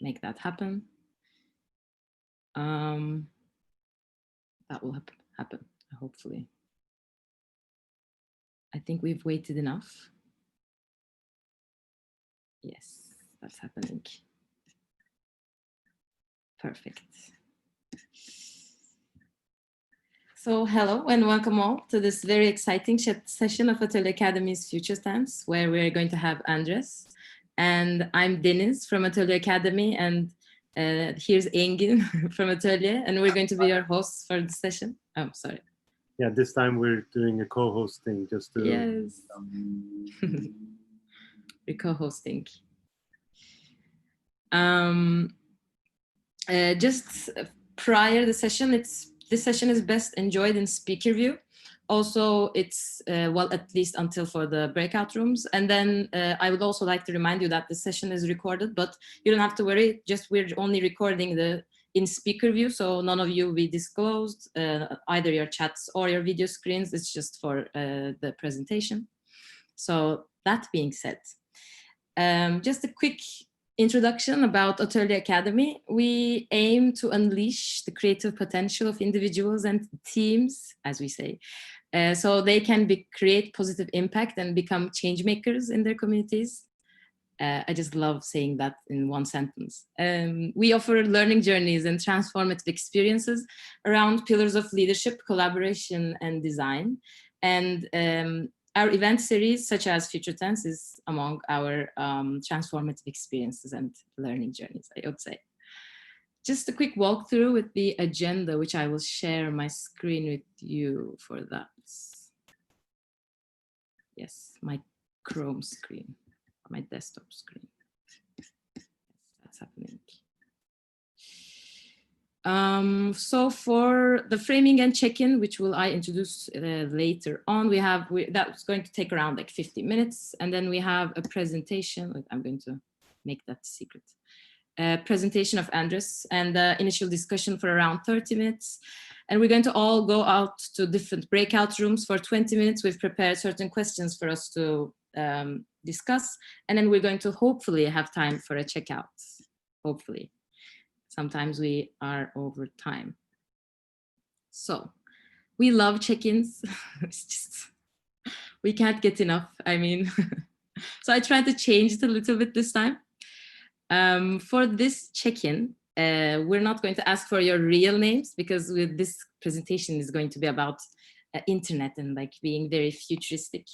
make that happen. That will happen, hopefully. I think we've waited enough. Yes, that's happening. Perfect. So hello and welcome all to this very exciting session of ATÖLYE Academy's Future Tense, where we're going to have Andrés. And I'm Deniz from ATÖLYE Academy, and here's Engin from ATÖLYE, and we're going to be your hosts for the session. Oh, sorry. Yeah, this time we're doing a co-hosting just to... Yes. We're co-hosting. Just prior the session, this session is best enjoyed in speaker view. Also, it's, well, at least until for the breakout rooms. And then I would also like to remind you that the session is recorded, but you don't have to worry, just we're only recording in speaker view, so none of you will be disclosed, either your chats or your video screens. It's just for the presentation. So that being said, just a quick introduction about ATÖLYE Academy. We aim to unleash the creative potential of individuals and teams, as we say, so they can create positive impact and become change makers in their communities. I just love saying that in one sentence. We offer learning journeys and transformative experiences around pillars of leadership, collaboration, and design. And our event series, such as Future Tense, is among our transformative experiences and learning journeys, I would say. Just a quick walkthrough with the agenda, which I will share my screen with you for that. Yes, my Chrome screen, my desktop screen. Yes, that's happening. So for the framing and check-in, which I introduce later on, that's going to take around like 50 minutes. And then we have a presentation. I'm going to make that secret. Presentation of Andrés and the initial discussion for around 30 minutes. And we're going to all go out to different breakout rooms for 20 minutes. We've prepared certain questions for us to discuss. And then we're going to hopefully have time for a checkout, hopefully. Sometimes we are over time. So we love check-ins. It's just, we can't get enough, I mean. So I tried to change it a little bit this time. For this check-in, we're not going to ask for your real names, because with this presentation is going to be about internet and like being very futuristic.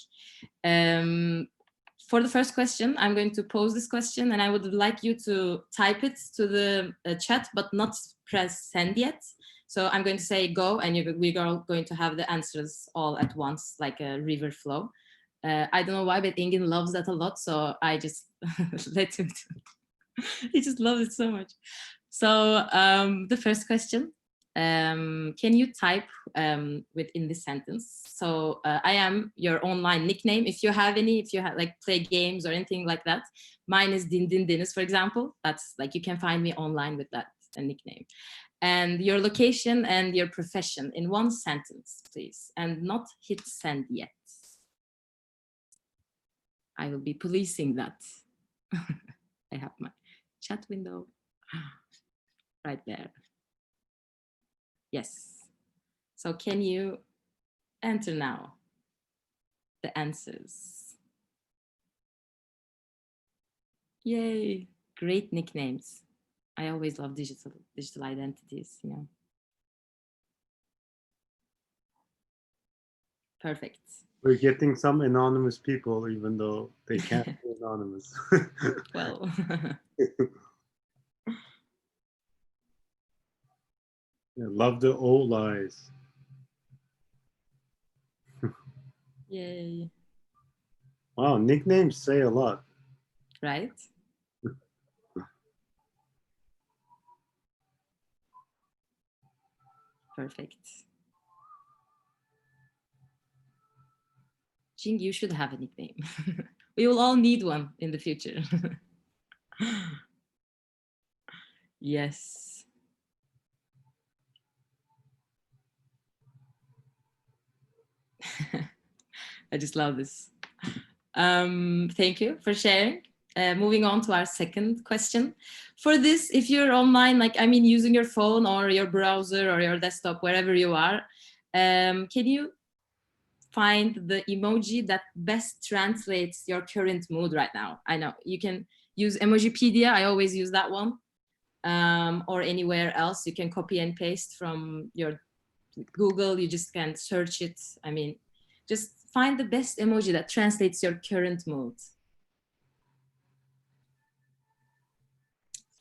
For the first question, I'm going to pose this question, and I would like you to type it to the chat, but not press send yet. So I'm going to say go, and we're going to have the answers all at once, like a river flow. I don't know why, but Engin loves that a lot, so I just let him do. He just loves it so much. So the first question, can you type within this sentence? So I am your online nickname. If you have any, if you have like play games or anything like that, mine is Deniz, for example. That's like, you can find me online with that nickname. And your location and your profession in one sentence, please, and not hit send yet. I will be policing that. I have my chat window right there. Yes. So can you enter now the answers? Yay, great nicknames. I always love digital identities, you know. Perfect. We're getting some anonymous people, even though they can't be anonymous. Well. Yeah, love the old lies. Yay. Wow, nicknames say a lot. Right? Perfect. Jing, you should have a nickname. We will all need one in the future. Yes. I just love this. Thank you for sharing. moving on to our second question. For this, if you're online, like, I mean, using your phone or your browser or your desktop, wherever you are, can you find the emoji that best translates your current mood right now? I know you can use Emojipedia. I always use that one. Or anywhere else. You can copy and paste from your Google. You just can search it. I mean, just find the best emoji that translates your current mood.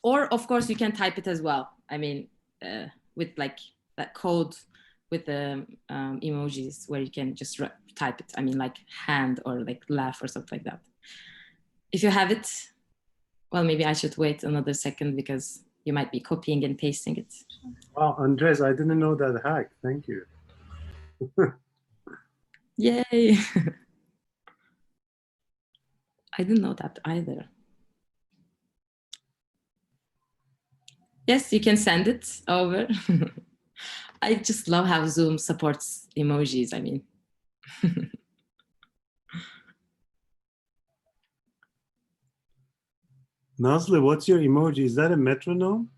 Or of course you can type it as well. I mean, with like that code with the emojis where you can just type it. I mean, like hand or like laugh or something like that. If you have it, well, maybe I should wait another second because you might be copying and pasting it. Wow, Andres, I didn't know that hack. Thank you. Yay. I didn't know that either. Yes, you can send it over. I just love how Zoom supports emojis, I mean. Nazlı, what's your emoji? Is that a metronome?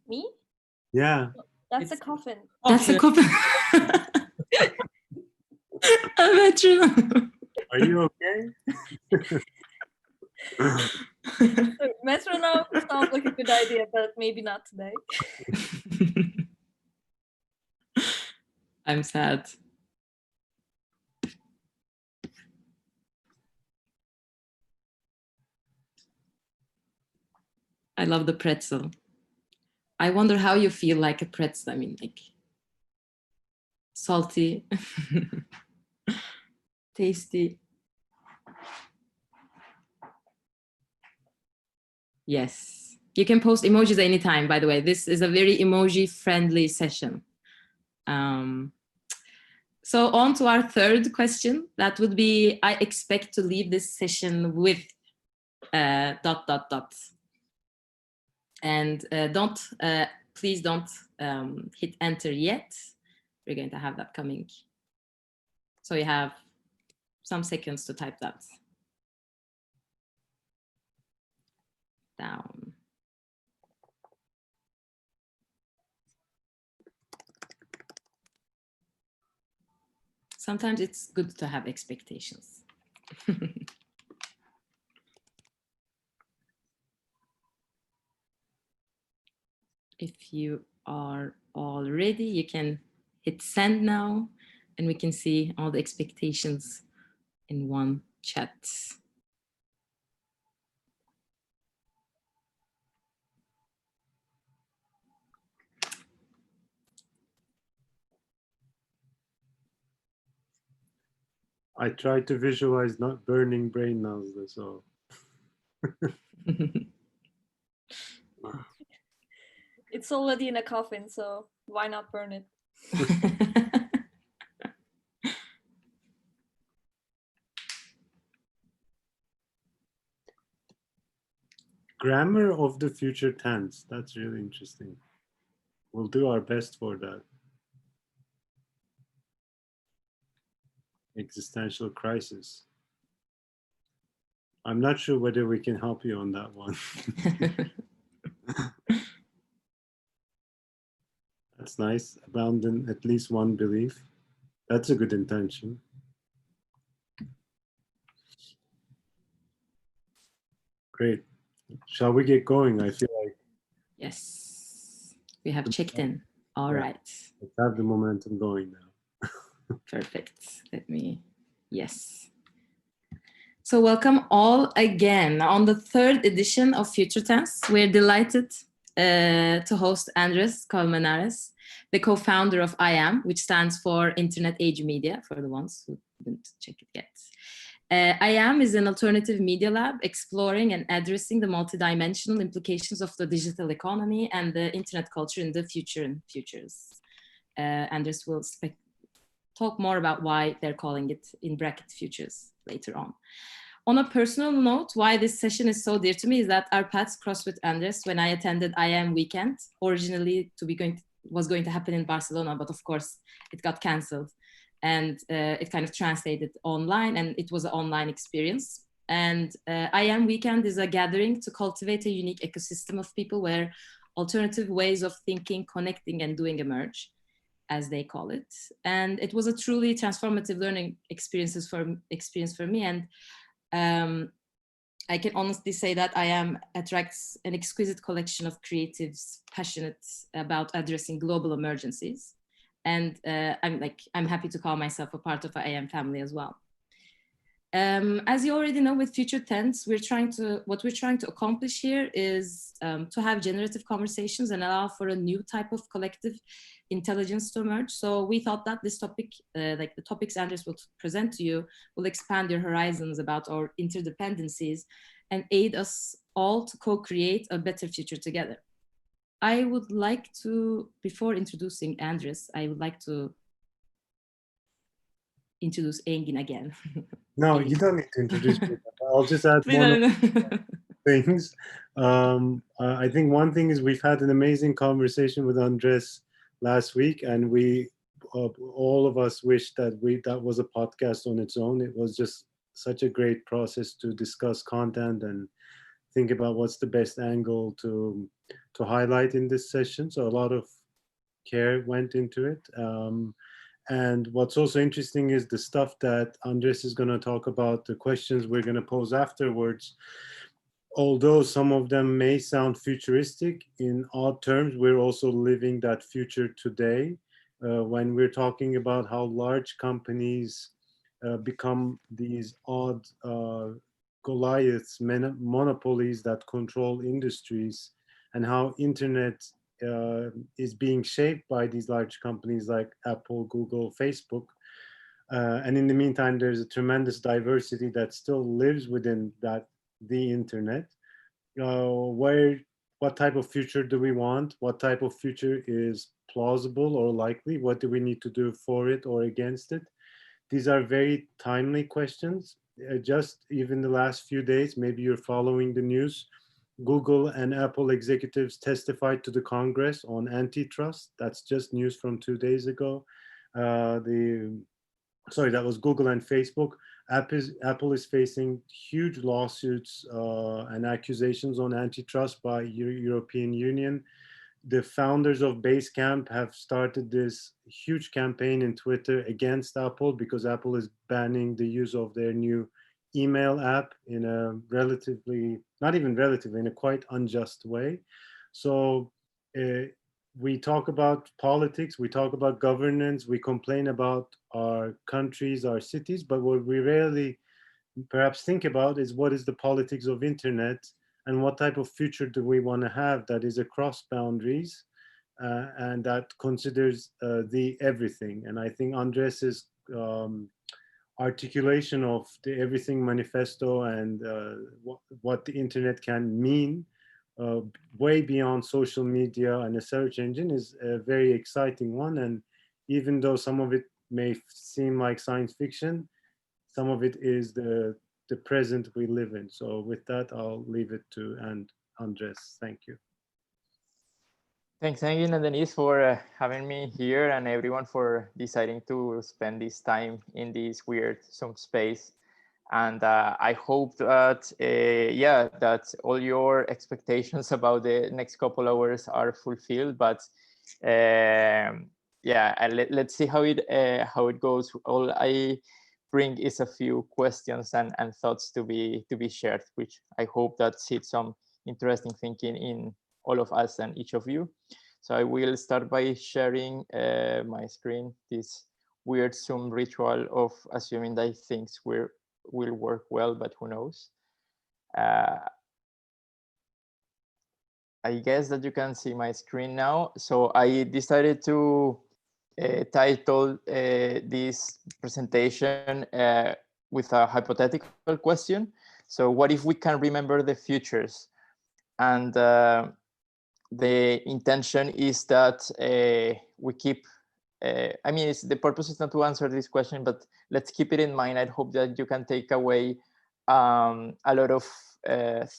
Me? Yeah. That's a coffin. That's a coffin. A metronome. Are you okay? So, metronome sounds like a good idea, but maybe not today. I'm sad. I love the pretzel. I wonder how you feel like a pretzel. I mean, like salty, tasty. Yes. You can post emojis anytime, by the way. This is a very emoji-friendly session. So on to our third question. That would be, I expect to leave this session with ... And please don't hit enter yet. We're going to have that coming. So you have some seconds to type that down. Sometimes it's good to have expectations. If you are all ready, you can hit send now, and we can see all the expectations in one chat. I tried to visualize not burning brain Nazlı, so. It's already in a coffin, so why not burn it? Grammar of the future tense. That's really interesting. We'll do our best for that. Existential crisis. I'm not sure whether we can help you on that one. That's nice. Abandon at least one belief. That's a good intention. Great. Shall we get going? I feel like. Yes, we have checked in. All Yeah. right. Let's have the momentum going now. Perfect. Let me, yes. So welcome all again on the third edition of Future Tense. We're delighted to host Andrés Colmenares, the co-founder of IAM, which stands for Internet Age Media, for the ones who didn't check it yet. IAM is an alternative media lab exploring and addressing the multidimensional implications of the digital economy and the internet culture in the future and futures. Andrés will talk more about why they're calling it in bracket futures later on. On a personal note, why this session is so dear to me is that our paths crossed with Andrés when I attended IAM weekend. Originally was going to happen in Barcelona, but of course it got cancelled. And it kind of translated online, and it was an online experience. And I Am Weekend is a gathering to cultivate a unique ecosystem of people where alternative ways of thinking, connecting, and doing emerge, as they call it. And it was a truly transformative learning experience for me. And I can honestly say that I Am attracts an exquisite collection of creatives passionate about addressing global emergencies. And I'm happy to call myself a part of the I Am family as well. As you already know, with Future Tense, what we're trying to accomplish here is to have generative conversations and allow for a new type of collective intelligence to emerge. So we thought that this topic, like the topics Andrés will present to you, will expand your horizons about our interdependencies and aid us all to co-create a better future together. I would like to, before introducing Andrés, I would like to introduce Engin again. No, you don't need to introduce me. I'll just add Please, one of things. I think one thing is we've had an amazing conversation with Andrés last week, and we all of us wish that that was a podcast on its own. It was just such a great process to discuss content and think about what's the best angle to highlight in this session. So a lot of care went into it. And what's also interesting is the stuff that Andrés is going to talk about, the questions we're going to pose afterwards. Although some of them may sound futuristic, in odd terms, we're also living that future today. When we're talking about how large companies become these odd Goliaths, monopolies that control industries, and how internet is being shaped by these large companies like Apple, Google, Facebook. And in the meantime, there's a tremendous diversity that still lives within the internet. What type of future do we want? What type of future is plausible or likely? What do we need to do for it or against it? These are very timely questions. Just even the last few days, maybe you're following the news, Google and Apple executives testified to the Congress on antitrust. That's just news from 2 days ago. That was Google and Facebook. Apple is facing huge lawsuits and accusations on antitrust by European Union. The founders of Basecamp have started this huge campaign in Twitter against Apple because Apple is banning the use of their new email app in a in a quite unjust way. So we talk about politics, we talk about governance, we complain about our countries, our cities, but what we rarely perhaps think about is what is the politics of internet and what type of future do we want to have that is across boundaries and that considers the everything. And I think Andrés's articulation of the Everything Manifesto and what the internet can mean way beyond social media and a search engine is a very exciting one. And even though some of it may seem like science fiction, some of it is the present we live in. So with that, I'll leave it to Andrés. Thank you. Thanks, Engin and Denise, for having me here, and everyone for deciding to spend this time in this weird Zoom space. And I hope that, that all your expectations about the next couple hours are fulfilled. But let's see how it goes. All I bring is a few questions and thoughts to be shared, which I hope that seeds some interesting thinking in all of us and each of you. So I will start by sharing my screen, this weird Zoom ritual of assuming that things will work well, but who knows. I guess that you can see my screen now. So I decided to title this presentation with a hypothetical question. So what if we can remember the futures? And the intention is that we keep, the purpose is not to answer this question, but let's keep it in mind. I hope that you can take away a lot of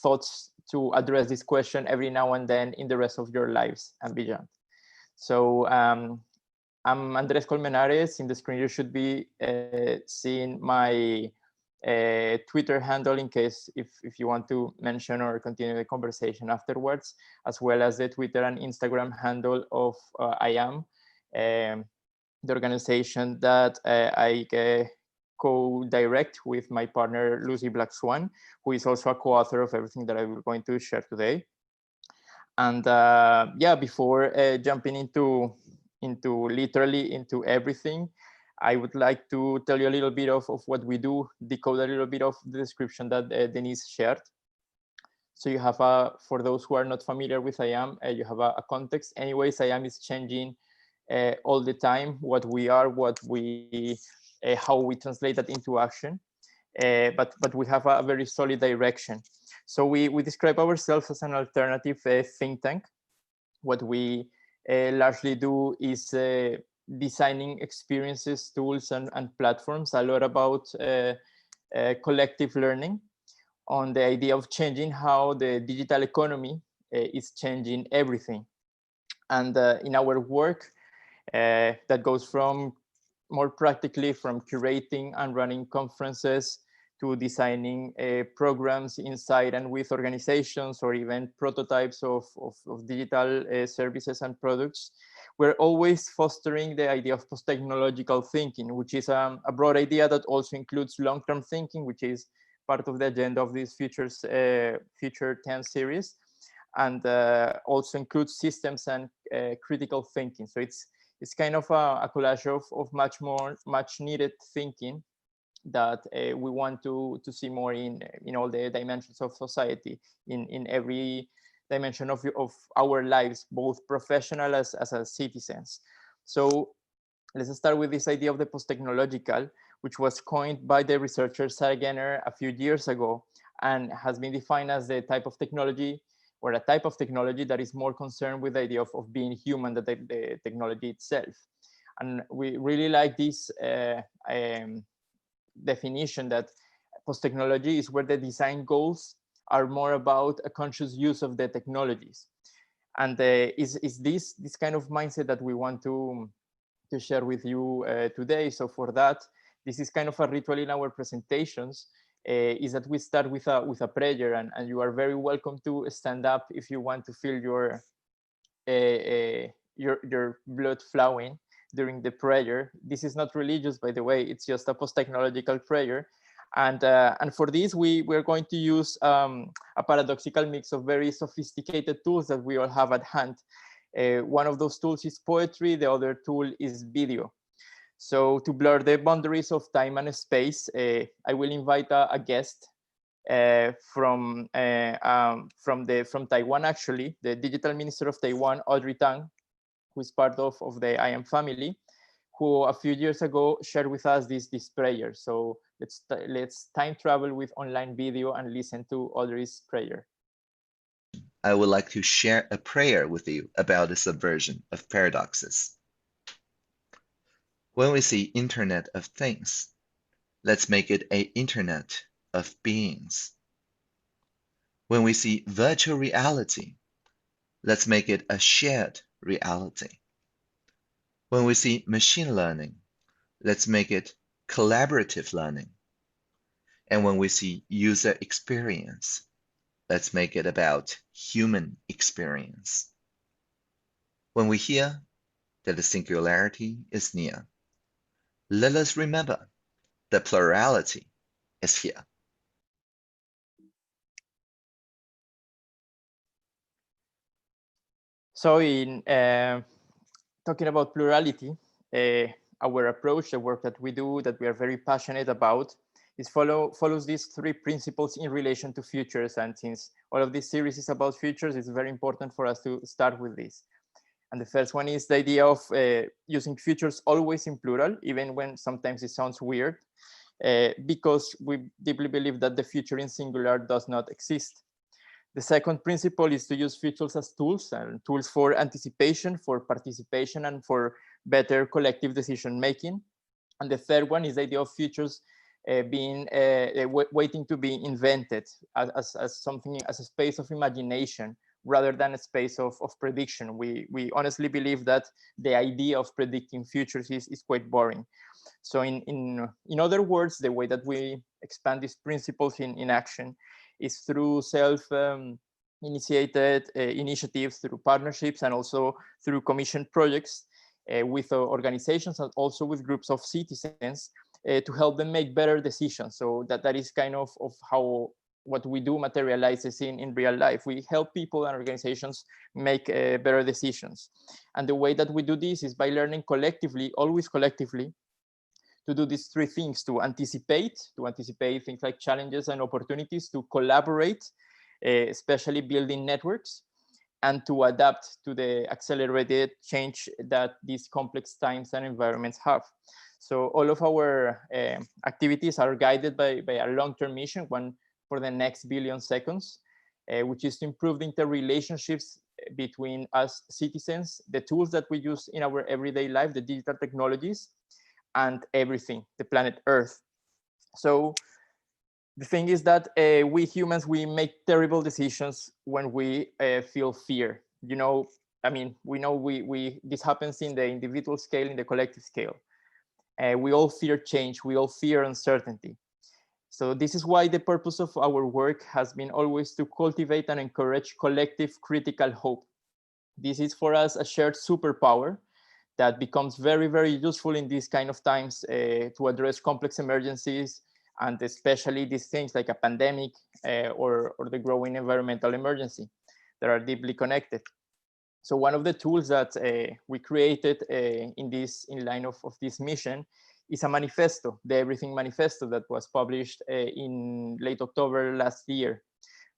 thoughts to address this question every now and then in the rest of your lives and beyond. So I'm Andrés Colmenares. In the screen, you should be seeing my Twitter handle in case if you want to mention or continue the conversation afterwards, as well as the Twitter and Instagram handle of I Am, the organization that I co-direct with my partner Lucy Black Swan, who is also a co-author of everything that I'm going to share today. And yeah, before jumping into literally into everything, I would like to tell you a little bit of what we do, decode a little bit of the description that Denise shared. So you have for those who are not familiar with I Am, you have a context. Anyways, I Am is changing all the time, what we are, how we translate that into action. But we have a very solid direction. So we describe ourselves as an alternative think tank. What we largely do is designing experiences, tools, and platforms, a lot about collective learning, on the idea of changing how the digital economy is changing everything. And in our work, that goes from more practically from curating and running conferences to designing programs inside and with organizations, or even prototypes of digital services and products. We're always fostering the idea of post-technological thinking, which is a broad idea that also includes long-term thinking, which is part of the agenda of this Future 10 series, and also includes systems and critical thinking. So it's kind of a collage of much needed thinking that we want to see more in all the dimensions of society, in every dimension of our lives, both professional as citizens. So let's start with this idea of the post-technological, which was coined by the researcher Sarah Genner a few years ago, and has been defined as the type of technology, or a type of technology that is more concerned with the idea of being human than the technology itself. And we really like this definition that post-technology is where the design goals are more about a conscious use of the technologies. And is this kind of mindset that we want to share with you today. So for that, this is kind of a ritual in our presentations, is that we start with a prayer, and you are very welcome to stand up if you want to feel your blood flowing during the prayer. This is not religious, by the way, it's just a post-technological prayer. And for this, we're going to use a paradoxical mix of very sophisticated tools that we all have at hand. One of those tools is poetry, the other tool is video. So to blur the boundaries of time and space, I will invite a guest from Taiwan, actually, the digital minister of Taiwan, Audrey Tang, who is part of the I Am family, who a few years ago shared with us this prayer. So let's time travel with online video and listen to Audrey's prayer. I would like to share a prayer with you about the subversion of paradoxes. When we see Internet of Things, let's make it an Internet of Beings. When we see virtual reality, let's make it a shared reality. When we see machine learning, let's make it collaborative learning. And when we see user experience, let's make it about human experience. When we hear that the singularity is near, let us remember that plurality is here. So in talking about plurality, our approach, the work that we do, that we are very passionate about, follows these three principles in relation to futures. And since all of this series is about futures, it's very important for us to start with this. And the first one is the idea of using futures always in plural, even when sometimes it sounds weird, because we deeply believe that the future in singular does not exist. The second principle is to use futures as tools, and tools for anticipation, for participation, and for better collective decision making. And the third one is the idea of futures being waiting to be invented as something, as a space of imagination rather than a space of prediction. We honestly believe that the idea of predicting futures is quite boring. So in other words, the way that we expand these principles in action is through initiated initiatives, through partnerships, and also through commissioned projects with organizations and also with groups of citizens to help them make better decisions. So that is kind of how what we do materializes in real life. We help people and organizations make better decisions. And the way that we do this is by learning collectively, always collectively, to do these three things: to anticipate things like challenges and opportunities, to collaborate, especially building networks, and to adapt to the accelerated change that these complex times and environments have. So all of our activities are guided by a long-term mission, one for the next billion seconds, which is to improve the interrelationships between us citizens, the tools that we use in our everyday life, the digital technologies, and everything, the planet Earth. So the thing is that we humans, we make terrible decisions when we feel fear. You know, I mean, we know this happens in the individual scale, in the collective scale. We all fear change, we all fear uncertainty. So this is why the purpose of our work has been always to cultivate and encourage collective critical hope. This is for us a shared superpower that becomes very, very useful in these kind of times to address complex emergencies, and especially these things like a pandemic or the growing environmental emergency that are deeply connected. So one of the tools that we created in line of this mission is a manifesto, the Everything Manifesto, that was published in late October last year.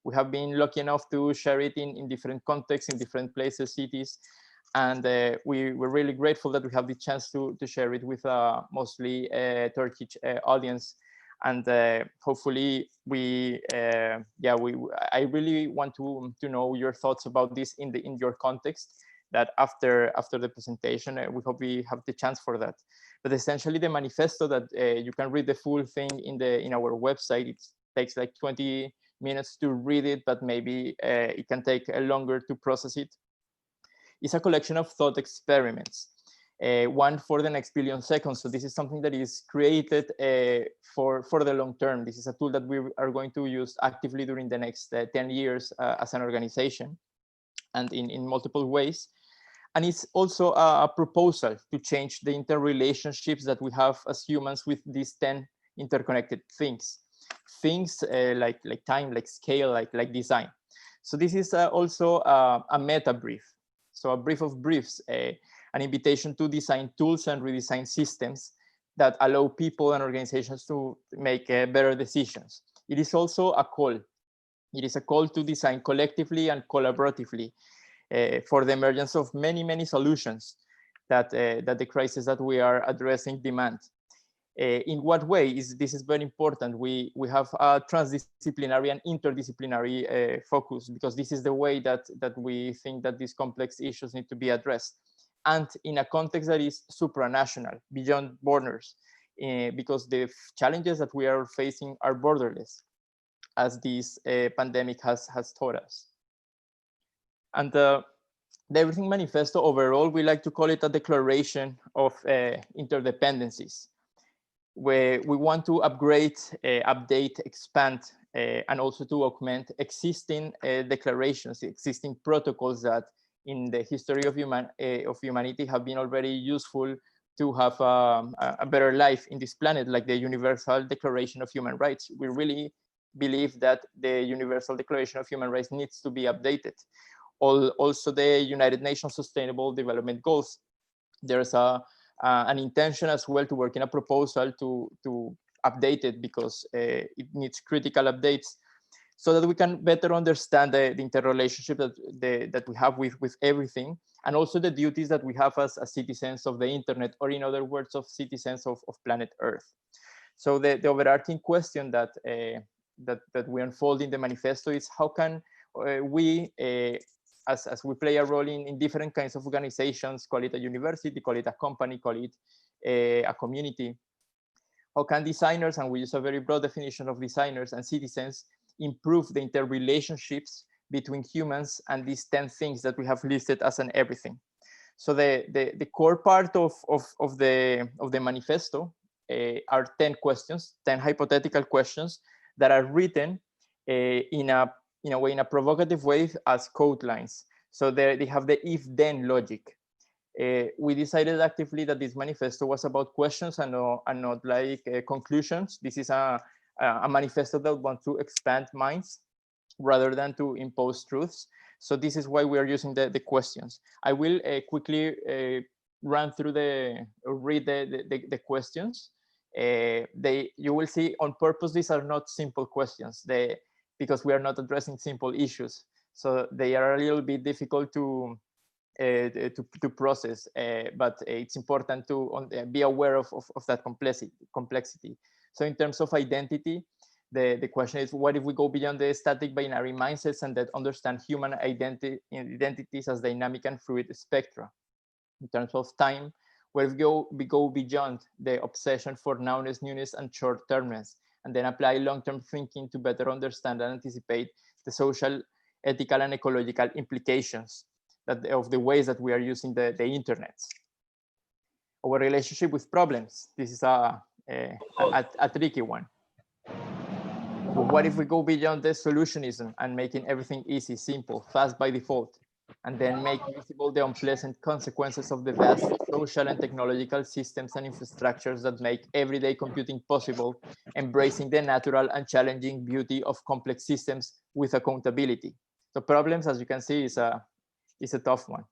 We have been lucky enough to share it in different contexts, in different places, cities, and we're really grateful that we have the chance to share it with a mostly Turkish audience. And hopefully I really want to know your thoughts about this in your context, that after the presentation, we hope we have the chance for that. But essentially the manifesto, that you can read the full thing in our website. It takes like 20 minutes to read it, but maybe it can take longer to process it. It's a collection of thought experiments, one for the next billion seconds. So this is something that is created for the long term. This is a tool that we are going to use actively during the next 10 years as an organization, and in multiple ways. And it's also a proposal to change the interrelationships that we have as humans with these 10 interconnected things like time, like scale, like design. So this is also a meta brief. So a brief of briefs, an invitation to design tools and redesign systems that allow people and organizations to make better decisions. It is also a call. It is a call to design collectively and collaboratively for the emergence of many, many solutions that the crisis that we are addressing demand. In what way this is very important? We have a transdisciplinary and interdisciplinary focus, because this is the way that we think that these complex issues need to be addressed, and in a context that is supranational, beyond borders, because the challenges that we are facing are borderless, as this pandemic has taught us. And the Everything Manifesto, overall, we like to call it a declaration of interdependencies, where we want to upgrade, update, expand, and also to augment existing declarations, existing protocols that in the history of humanity have been already useful to have a better life in this planet, like the Universal Declaration of Human Rights. We really believe that the Universal Declaration of Human Rights needs to be updated. Also, the United Nations Sustainable Development Goals. There's an intention as well to work in a proposal to update it, because it needs critical updates, so that we can better understand the interrelationship that we have with everything, and also the duties that we have as citizens of the internet, or in other words, of citizens of planet Earth. So the overarching question that we unfold in the manifesto is, how can we as we play a role in different kinds of organizations, call it a university, call it a company, call it a community, how can designers, and we use a very broad definition of designers, and citizens improve the interrelationships between humans and these 10 things that we have listed as an everything. So the core part of the manifesto are 10 questions, 10 hypothetical questions that are written in a provocative way as code lines. So they have the if-then logic. We decided actively that this manifesto was about questions and not like conclusions. This is a manifesto that wants to expand minds rather than to impose truths. So this is why we are using the questions. I will quickly run through read the questions. You will see on purpose, these are not simple questions because we are not addressing simple issues. So they are a little bit difficult to process, but it's important to be aware of that complexity. So in terms of identity, the question is, what if we go beyond the static binary mindsets and that understand human identities as dynamic and fluid spectra? In terms of time, where we go beyond the obsession for nowness, newness, and short-termness, and then apply long-term thinking to better understand and anticipate the social, ethical, and ecological implications of the ways that we are using the internet. Our relationship with problems. This is a tricky one. What if we go beyond the solutionism and making everything easy, simple, fast by default, and then make visible the unpleasant consequences of the vast social and technological systems and infrastructures that make everyday computing possible, embracing the natural and challenging beauty of complex systems with accountability? So problems, as you can see, is a tough one.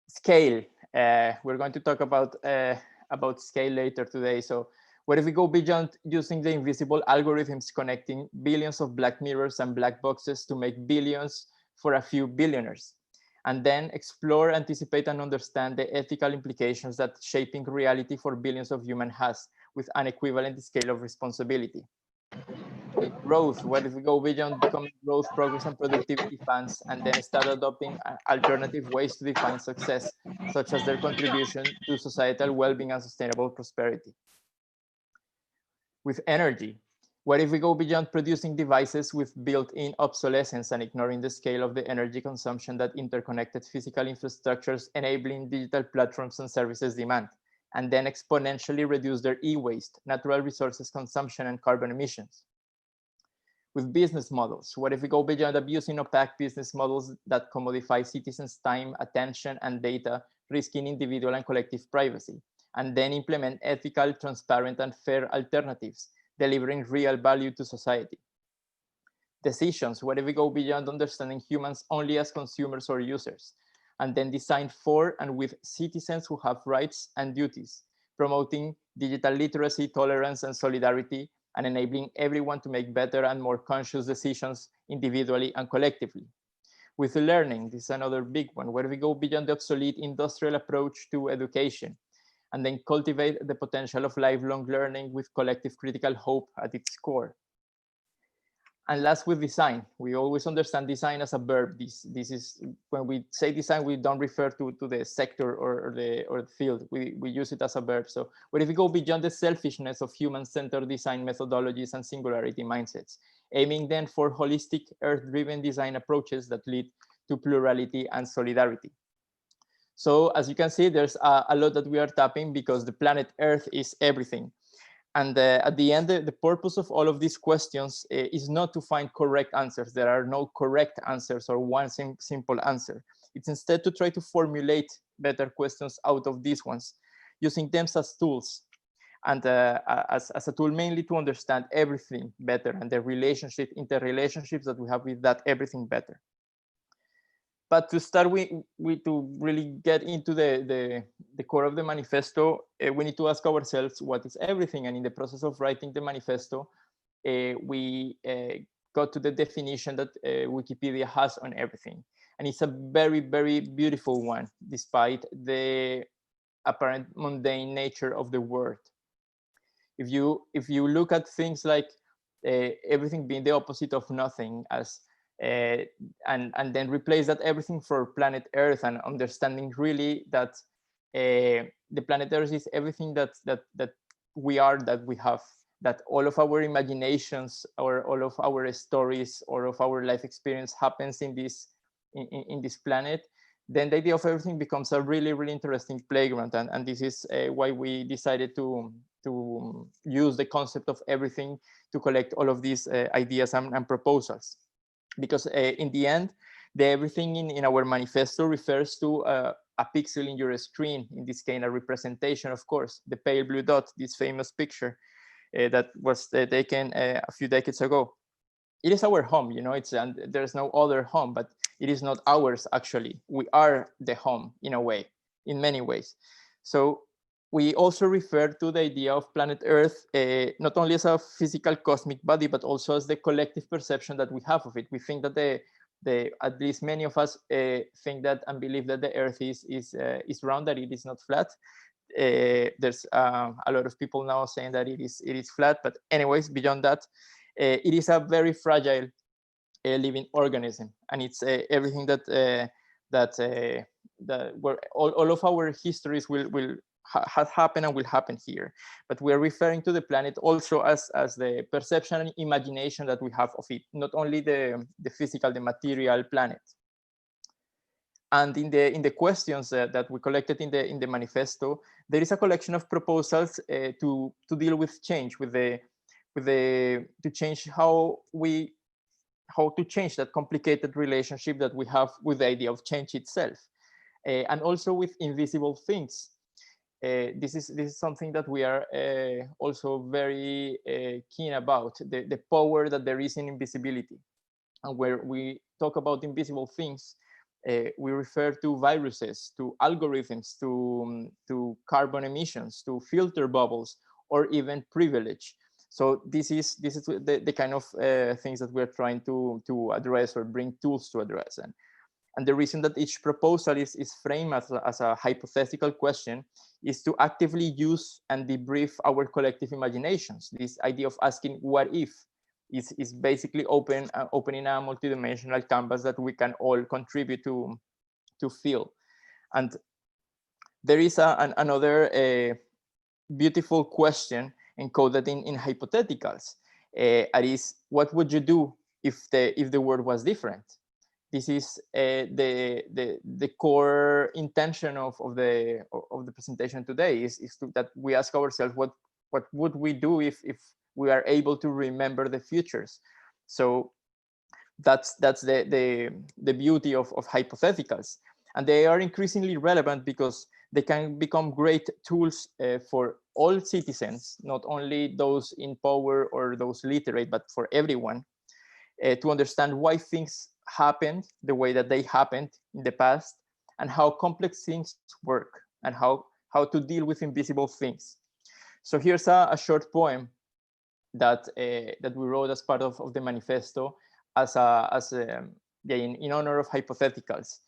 Scale. We're going to talk about scale later today. So what if we go beyond using the invisible algorithms connecting billions of black mirrors and black boxes to make billions for a few billionaires, and then explore, anticipate, and understand the ethical implications that shaping reality for billions of humans has with an equivalent scale of responsibility? Growth. What if we go beyond becoming growth, progress, and productivity fans, and then start adopting alternative ways to define success, such as their contribution to societal well-being and sustainable prosperity? With energy, what if we go beyond producing devices with built-in obsolescence and ignoring the scale of the energy consumption that interconnected physical infrastructures enabling digital platforms and services demand, and then exponentially reduce their e-waste, natural resources consumption, and carbon emissions? With business models, what if we go beyond abusing opaque business models that commodify citizens' time, attention, and data, risking individual and collective privacy, and then implement ethical, transparent, and fair alternatives, delivering real value to society? Decisions. What if we go beyond understanding humans only as consumers or users, and then design for and with citizens who have rights and duties, promoting digital literacy, tolerance, and solidarity, and enabling everyone to make better and more conscious decisions individually and collectively? With learning, this is another big one, where we go beyond the obsolete industrial approach to education, and then cultivate the potential of lifelong learning with collective critical hope at its core. And last, with design, we always understand design as a verb. This is, when we say design, we don't refer to the sector or the field. We use it as a verb. So what if we go beyond the selfishness of human-centered design methodologies and singularity mindsets, aiming then for holistic, earth-driven design approaches that lead to plurality and solidarity? So as you can see, there's a lot that we are tapping because the planet Earth is everything. And at the end, the purpose of all of these questions is not to find correct answers. There are no correct answers or one simple answer. It's instead to try to formulate better questions out of these ones, using them as tools, and as a tool mainly to understand everything better and the interrelationships that we have with that everything better. But to start to really get into the core of the manifesto, we need to ask ourselves, what is everything? And in the process of writing the manifesto, we got to the definition that Wikipedia has on everything. And it's a very, very beautiful one, despite the apparent mundane nature of the word. If you look at things like everything being the opposite of nothing, as and then replace that everything for planet Earth, and understanding really that the planet Earth is everything that we are, that we have, that all of our imaginations or all of our stories or of our life experience happens in this planet, then the idea of everything becomes a really, really interesting playground. And this is why we decided to use the concept of everything to collect all of these ideas and proposals. Because in the end, the everything in our manifesto refers to a pixel in your screen, in this case, a representation, of course, the pale blue dot, this famous picture that was taken a few decades ago. It is our home, you know, and there's no other home, but it is not ours, actually. We are the home, in a way, in many ways. So we also refer to the idea of planet Earth, not only as a physical cosmic body, but also as the collective perception that we have of it. We think that at least many of us think that and believe that the Earth is round, that it is not flat. There's a lot of people now saying that it is flat, but anyways, beyond that, it is a very fragile living organism, and it's everything that where all of our histories has happened and will happen here. But we're referring to the planet also as the perception and imagination that we have of it, not only the physical, the material planet. And in the questions that we collected in the manifesto, there is a collection of proposals to deal with change, to change how to change that complicated relationship that we have with the idea of change itself, and also with invisible things. This is something that we are also very keen about, the power that there is in invisibility. And where we talk about invisible things, we refer to viruses, to algorithms, to carbon emissions, to filter bubbles, or even privilege. So this is the kind of things that we're trying to address or bring tools to address. And the reason that each proposal is framed as a hypothetical question is to actively use and debrief our collective imaginations. This idea of asking what if is basically opening a multidimensional canvas that we can all contribute to fill. And there is another beautiful question encoded in hypotheticals. That is, what would you do if the world was different? This is the core intention of the presentation today is that we ask ourselves what would we do if we are able to remember the futures. So that's the beauty of hypotheticals, and they are increasingly relevant because they can become great tools for all citizens, not only those in power or those literate, but for everyone, to understand why things happened the way that they happened in the past, and how complex things work, and how to deal with invisible things. So here's a short poem that we wrote as part of the manifesto in honor of hypotheticals.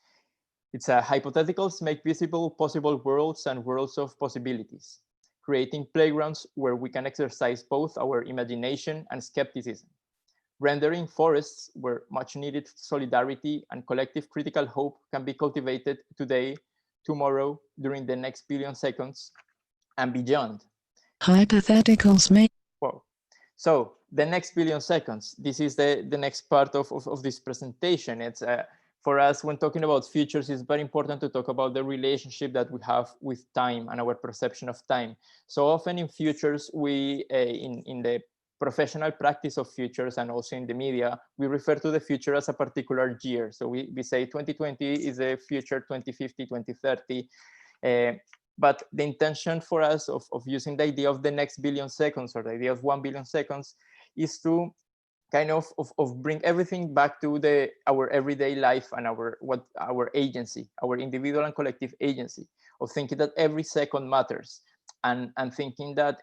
It's hypotheticals make visible possible worlds and worlds of possibilities, creating playgrounds where we can exercise both our imagination and skepticism, rendering forests where much needed solidarity and collective critical hope can be cultivated today, tomorrow, during the next billion seconds, and beyond. Hypotheticals make. Wow. So the next billion seconds, this is the next part of this presentation. It's for us, when talking about futures, it's very important to talk about the relationship that we have with time and our perception of time. So often in futures, we in the professional practice of futures and also in the media, we refer to the future as a particular year. So we say 2020 is the future, 2050, 2030. But the intention for us of using the idea of the next billion seconds, or the idea of 1 billion seconds, is to kind of bring everything back to our everyday life and our agency, our individual and collective agency, of thinking that every second matters, and thinking that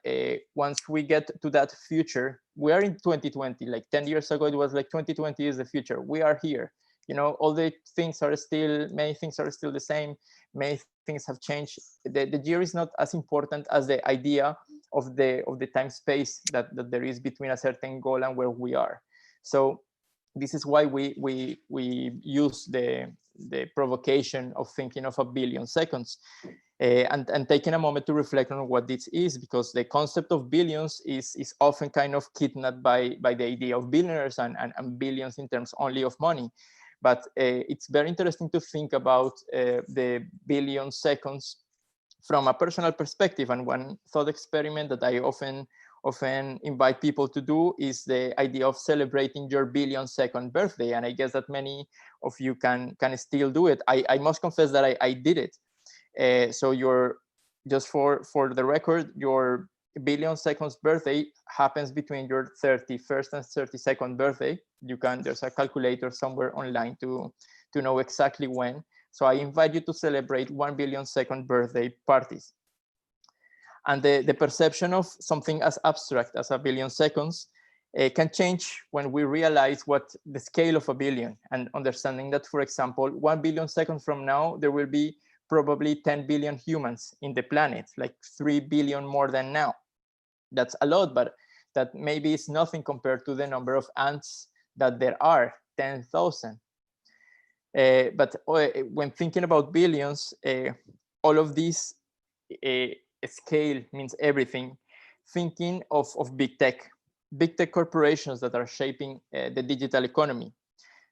once we get to that future, we are in 2020. Like 10 years ago, it was like 2020 is the future. We are here. You know, all the things are still, many things are still the same. Many things have changed. The year is not as important as the idea of the time space that there is between a certain goal and where we are. So this is why we use the provocation of thinking of a billion seconds. And taking a moment to reflect on what this is, because the concept of billions is often kind of kidnapped by the idea of billionaires and billions in terms only of money. But it's very interesting to think about the billion seconds from a personal perspective. And one thought experiment that I often invite people to do is the idea of celebrating your billion-second birthday. And I guess that many of you can still do it. I must confess that I did it. So just for the record, your billion seconds birthday happens between your 31st and 32nd birthday. There's a calculator somewhere online to know exactly when. So I invite you to celebrate 1 billion second birthday parties. And the perception of something as abstract as a billion seconds can change when we realize what the scale of a billion, and understanding that, for example, 1 billion seconds from now, there will be probably 10 billion humans in the planet, like 3 billion more than now. That's a lot, but that maybe is nothing compared to the number of ants that there are, 10,000. But when thinking about billions, all of this scale means everything. Thinking of big tech corporations that are shaping the digital economy,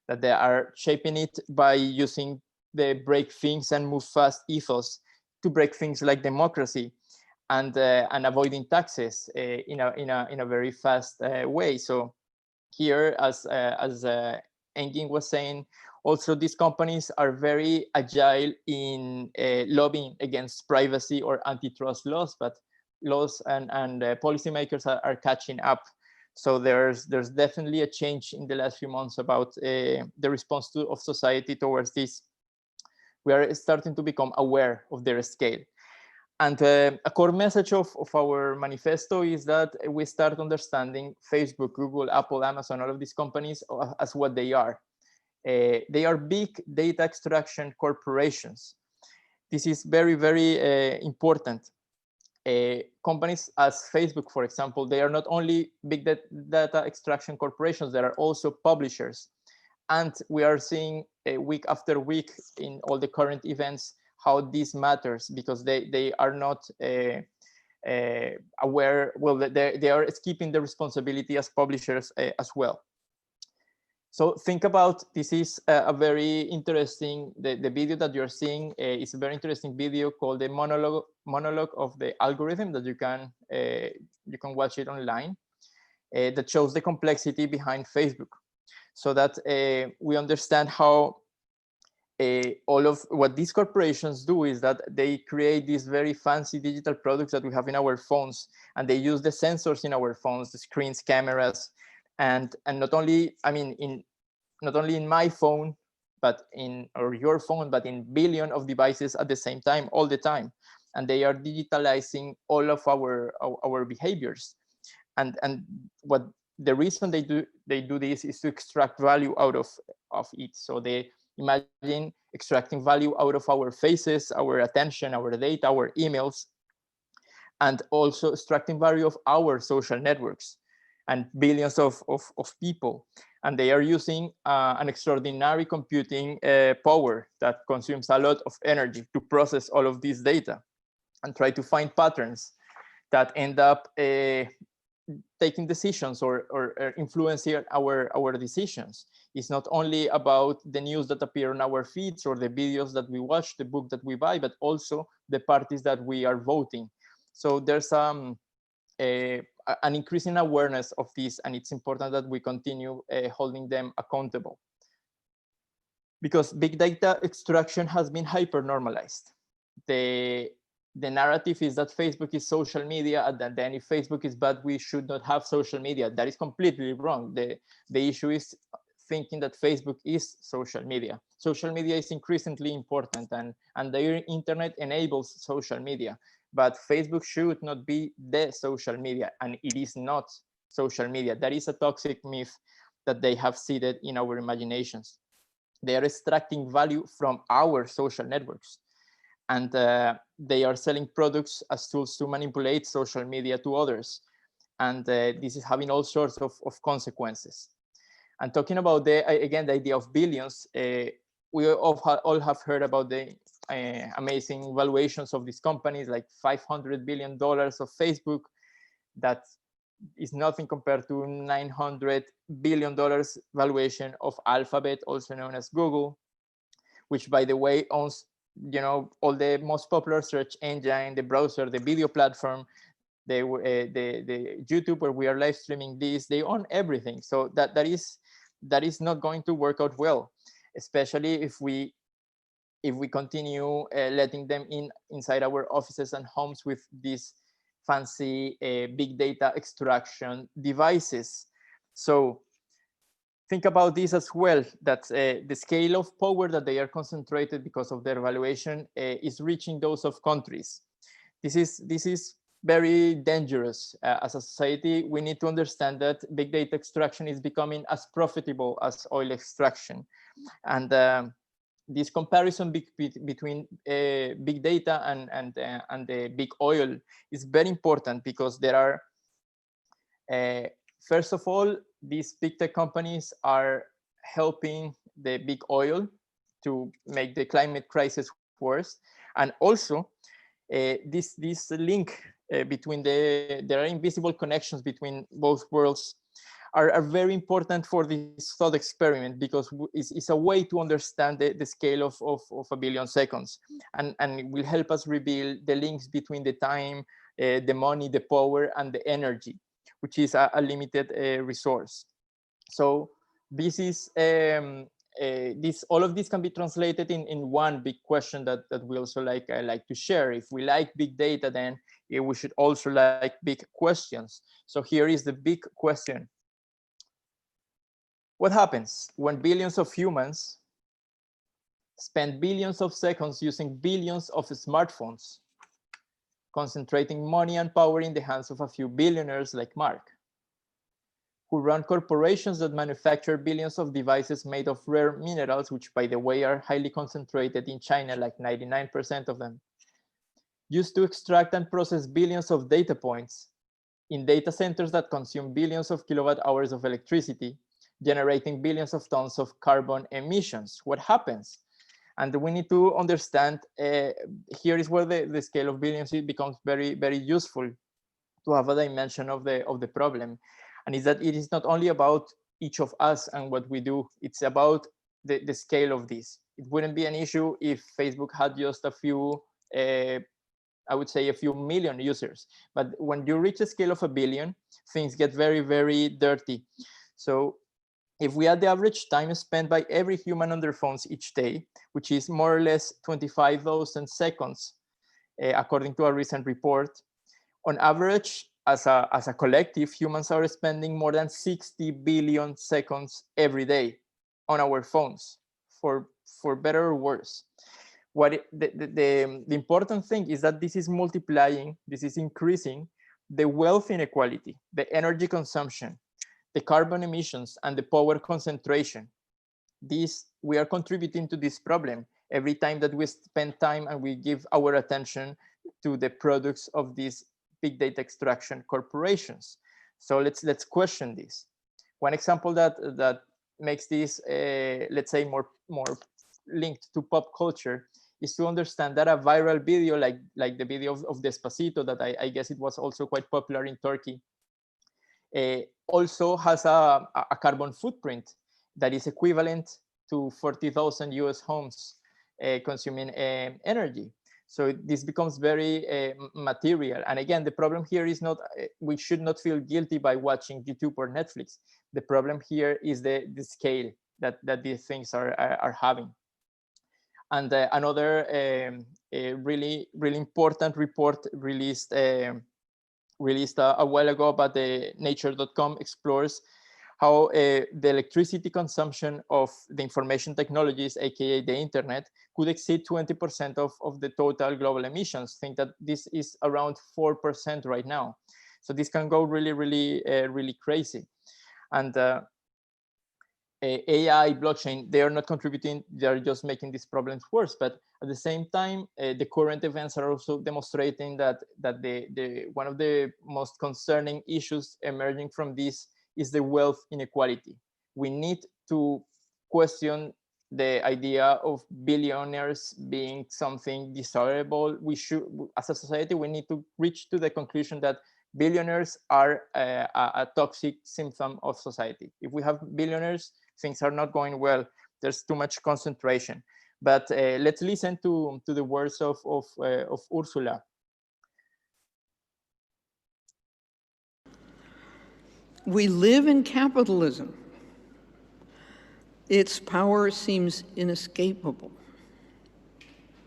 that they are shaping it by using the break things and move fast ethos to break things like democracy and avoiding taxes in a very fast way. So here, as Engin was saying, also these companies are very agile in lobbying against privacy or antitrust laws, but laws and policymakers are catching up. So there's definitely a change in the last few months about the response of society towards this. We are starting to become aware of their scale. And a core message of our manifesto is that we start understanding Facebook, Google, Apple, Amazon, all of these companies as what they are. They are big data extraction corporations. This is very, very important. Companies as Facebook, for example, they are not only big data extraction corporations, they are also publishers. And we are seeing week after week in all the current events how this matters, because they are not aware. Well, they are skipping the responsibility as publishers as well. So think about, this is a very interesting, the video that you're seeing is a very interesting video called the monologue of the algorithm that you can watch it online, that shows the complexity behind Facebook, so that we understand how all of what these corporations do is that they create these very fancy digital products that we have in our phones, and they use the sensors in our phones, the screens, cameras, and not only, I mean, not only in my phone, or your phone, but in billion of devices at the same time, all the time. And they are digitalizing all of our behaviors. And what the reason they do this is to extract value out of it. So they imagine extracting value out of our faces, our attention, our data, our emails, and also extracting value of our social networks and billions of people. And they are using an extraordinary computing power that consumes a lot of energy to process all of this data and try to find patterns that end up taking decisions or influencing our decisions. It's not only about the news that appear on our feeds or the videos that we watch, the book that we buy, but also the parties that we are voting. So there's an increasing awareness of this, and it's important that we continue holding them accountable. Because big data extraction has been hyper-normalized. The narrative is that Facebook is social media, and then if Facebook is bad, we should not have social media. That is completely wrong. The issue is thinking that Facebook is social media. Social media is increasingly important, and the internet enables social media. But Facebook should not be the social media, and it is not social media. That is a toxic myth that they have seeded in our imaginations. They are extracting value from our social networks, and they are selling products as tools to manipulate social media to others. And this is having all sorts of consequences. And talking about, the idea of billions, we all have heard about the amazing valuations of these companies, like $500 billion of Facebook. That is nothing compared to $900 billion valuation of Alphabet, also known as Google, which, by the way, owns, you know, all the most popular search engine, the browser, the video platform, the YouTube where we are live streaming this. They own everything. So that is not going to work out well, especially if we continue letting them inside our offices and homes with these fancy big data extraction devices. So think about this as well, that the scale of power that they are concentrated because of their valuation is reaching those of countries. This is very dangerous. As a society, we need to understand that big data extraction is becoming as profitable as oil extraction. And this comparison between big data and the big oil is very important, because there are, first of all, these big tech companies are helping the big oil to make the climate crisis worse. And also this link between there are invisible connections between both worlds are very important for this thought experiment, because it's a way to understand the scale of 1 billion seconds, and it will help us reveal the links between the time, the money, the power, and the energy, which is a limited resource. So this is all of this can be translated in one big question that we also like to share. If we like big data, then we should also like big questions. So here is the big question. What happens when billions of humans spend billions of seconds using billions of smartphones, concentrating money and power in the hands of a few billionaires like Mark, who run corporations that manufacture billions of devices made of rare minerals, which, by the way, are highly concentrated in China, like 99% of them, used to extract and process billions of data points in data centers that consume billions of kilowatt hours of electricity, generating billions of tons of carbon emissions. What happens? And we need to understand, here is where the scale of billions becomes very, very useful to have a dimension of the problem. And is that it is not only about each of us and what we do, it's about the scale of this. It wouldn't be an issue if Facebook had just a few, I would say a few million users. But when you reach a scale of 1 billion, things get very, very dirty. So if we add the average time spent by every human on their phones each day, which is more or less 25,000 seconds, according to a recent report, on average, as a collective, humans are spending more than 60 billion seconds every day on our phones, for better or worse. The important thing is that this is multiplying, this is increasing the wealth inequality, the energy consumption, the carbon emissions, and the power concentration. We are contributing to this problem every time that we spend time and we give our attention to the products of these big data extraction corporations. So let's question this. One example that makes this, let's say, more linked to pop culture is to understand that a viral video like the video of Despacito, that I guess it was also quite popular in Turkey, also has a carbon footprint that is equivalent to 40,000 US homes consuming energy. So this becomes very material. And again, the problem here is not, we should not feel guilty by watching YouTube or Netflix. The problem here is the scale that these things are having. And another really important report released a while ago about the nature.com explores how the electricity consumption of the information technologies, aka the internet, could exceed 20% of the total global emissions. Think that this is around 4% right now. So this can go really, really, really crazy. And AI, blockchain, they are not contributing, they are just making these problems worse. But at the same time, the current events are also demonstrating that the one of the most concerning issues emerging from this is the wealth inequality. We need to question the idea of billionaires being something desirable. We should, as a society, we need to reach to the conclusion that billionaires are a toxic symptom of society. If we have billionaires, things are not going well. There's too much concentration. But let's listen to the words of Ursula. We live in capitalism. Its power seems inescapable.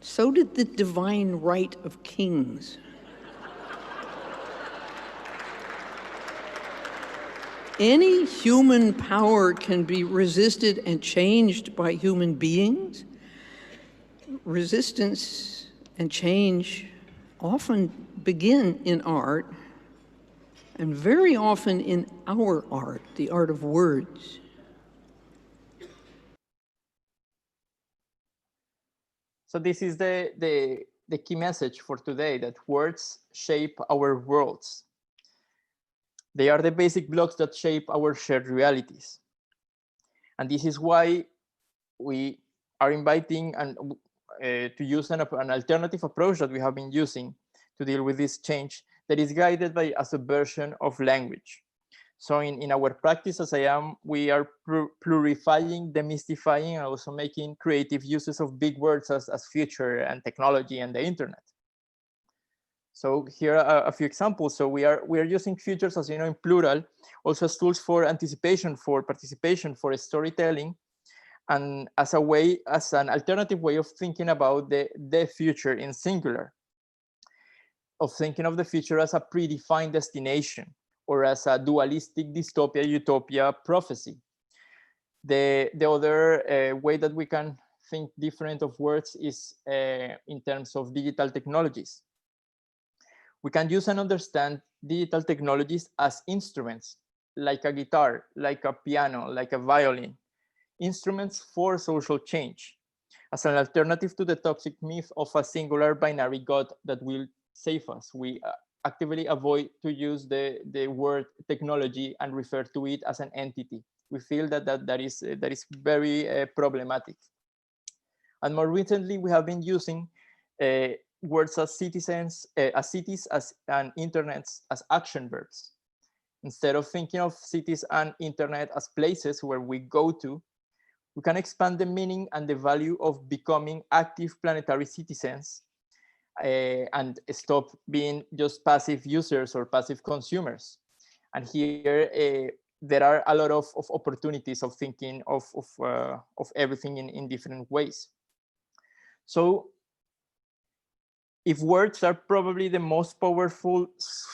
So did the divine right of kings. Any human power can be resisted and changed by human beings. Resistance and change often begin in art, and very often in our art, the art of words. So this is the key message for today, that words shape our worlds. They are the basic blocks that shape our shared realities. And this is why we are inviting to use an alternative approach that we have been using to deal with this change, that is guided by a subversion of language. So in our practice as we are plurifying, demystifying, and also making creative uses of big words as future and technology and the internet. So here are a few examples. So we are using futures, as you know, in plural, also as tools for anticipation, for participation, for storytelling, and as an alternative way of thinking about the future in singular, of thinking of the future as a predefined destination, or as a dualistic dystopia, utopia, prophecy. The other way that we can think different of words is in terms of digital technologies. We can use and understand digital technologies as instruments, like a guitar, like a piano, like a violin, instruments for social change, as an alternative to the toxic myth of a singular binary God that will save us. We actively avoid to use the word technology and refer to it as an entity. We feel that is very problematic. And more recently, we have been using words as citizens, as cities, and internets as action verbs. Instead of thinking of cities and internet as places where we go to, we can expand the meaning and the value of becoming active planetary citizens and stop being just passive users or passive consumers. And here there are a lot of opportunities of thinking of everything in different ways. So if words are probably the most powerful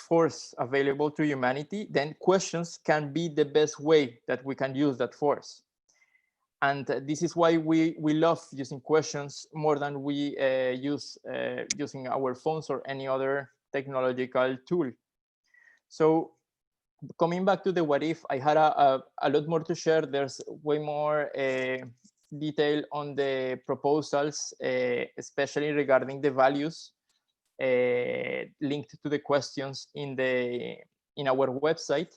force available to humanity, then questions can be the best way that we can use that force. And this is why we love using questions more than we use using our phones or any other technological tool. So coming back to the what if, I had a lot more to share. There's way more detail on the proposals, especially regarding the values linked to the questions in our website.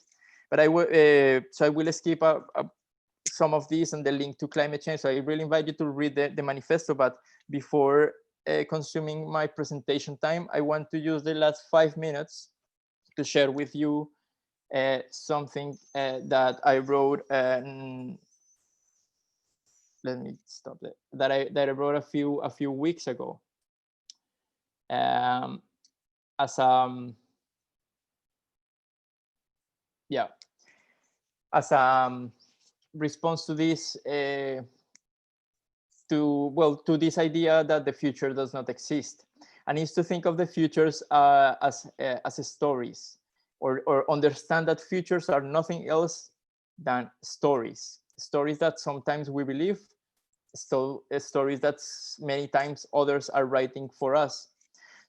But I will skip some of these and the link to climate change. So I really invite you to read the manifesto. But before consuming my presentation time, I want to use the last 5 minutes to share with you something that I wrote. Let me stop there. That I wrote a few weeks ago. As response to this, to this idea that the future does not exist, and is to think of the futures as stories, or understand that futures are nothing else than stories that sometimes we believe, stories that many times others are writing for us.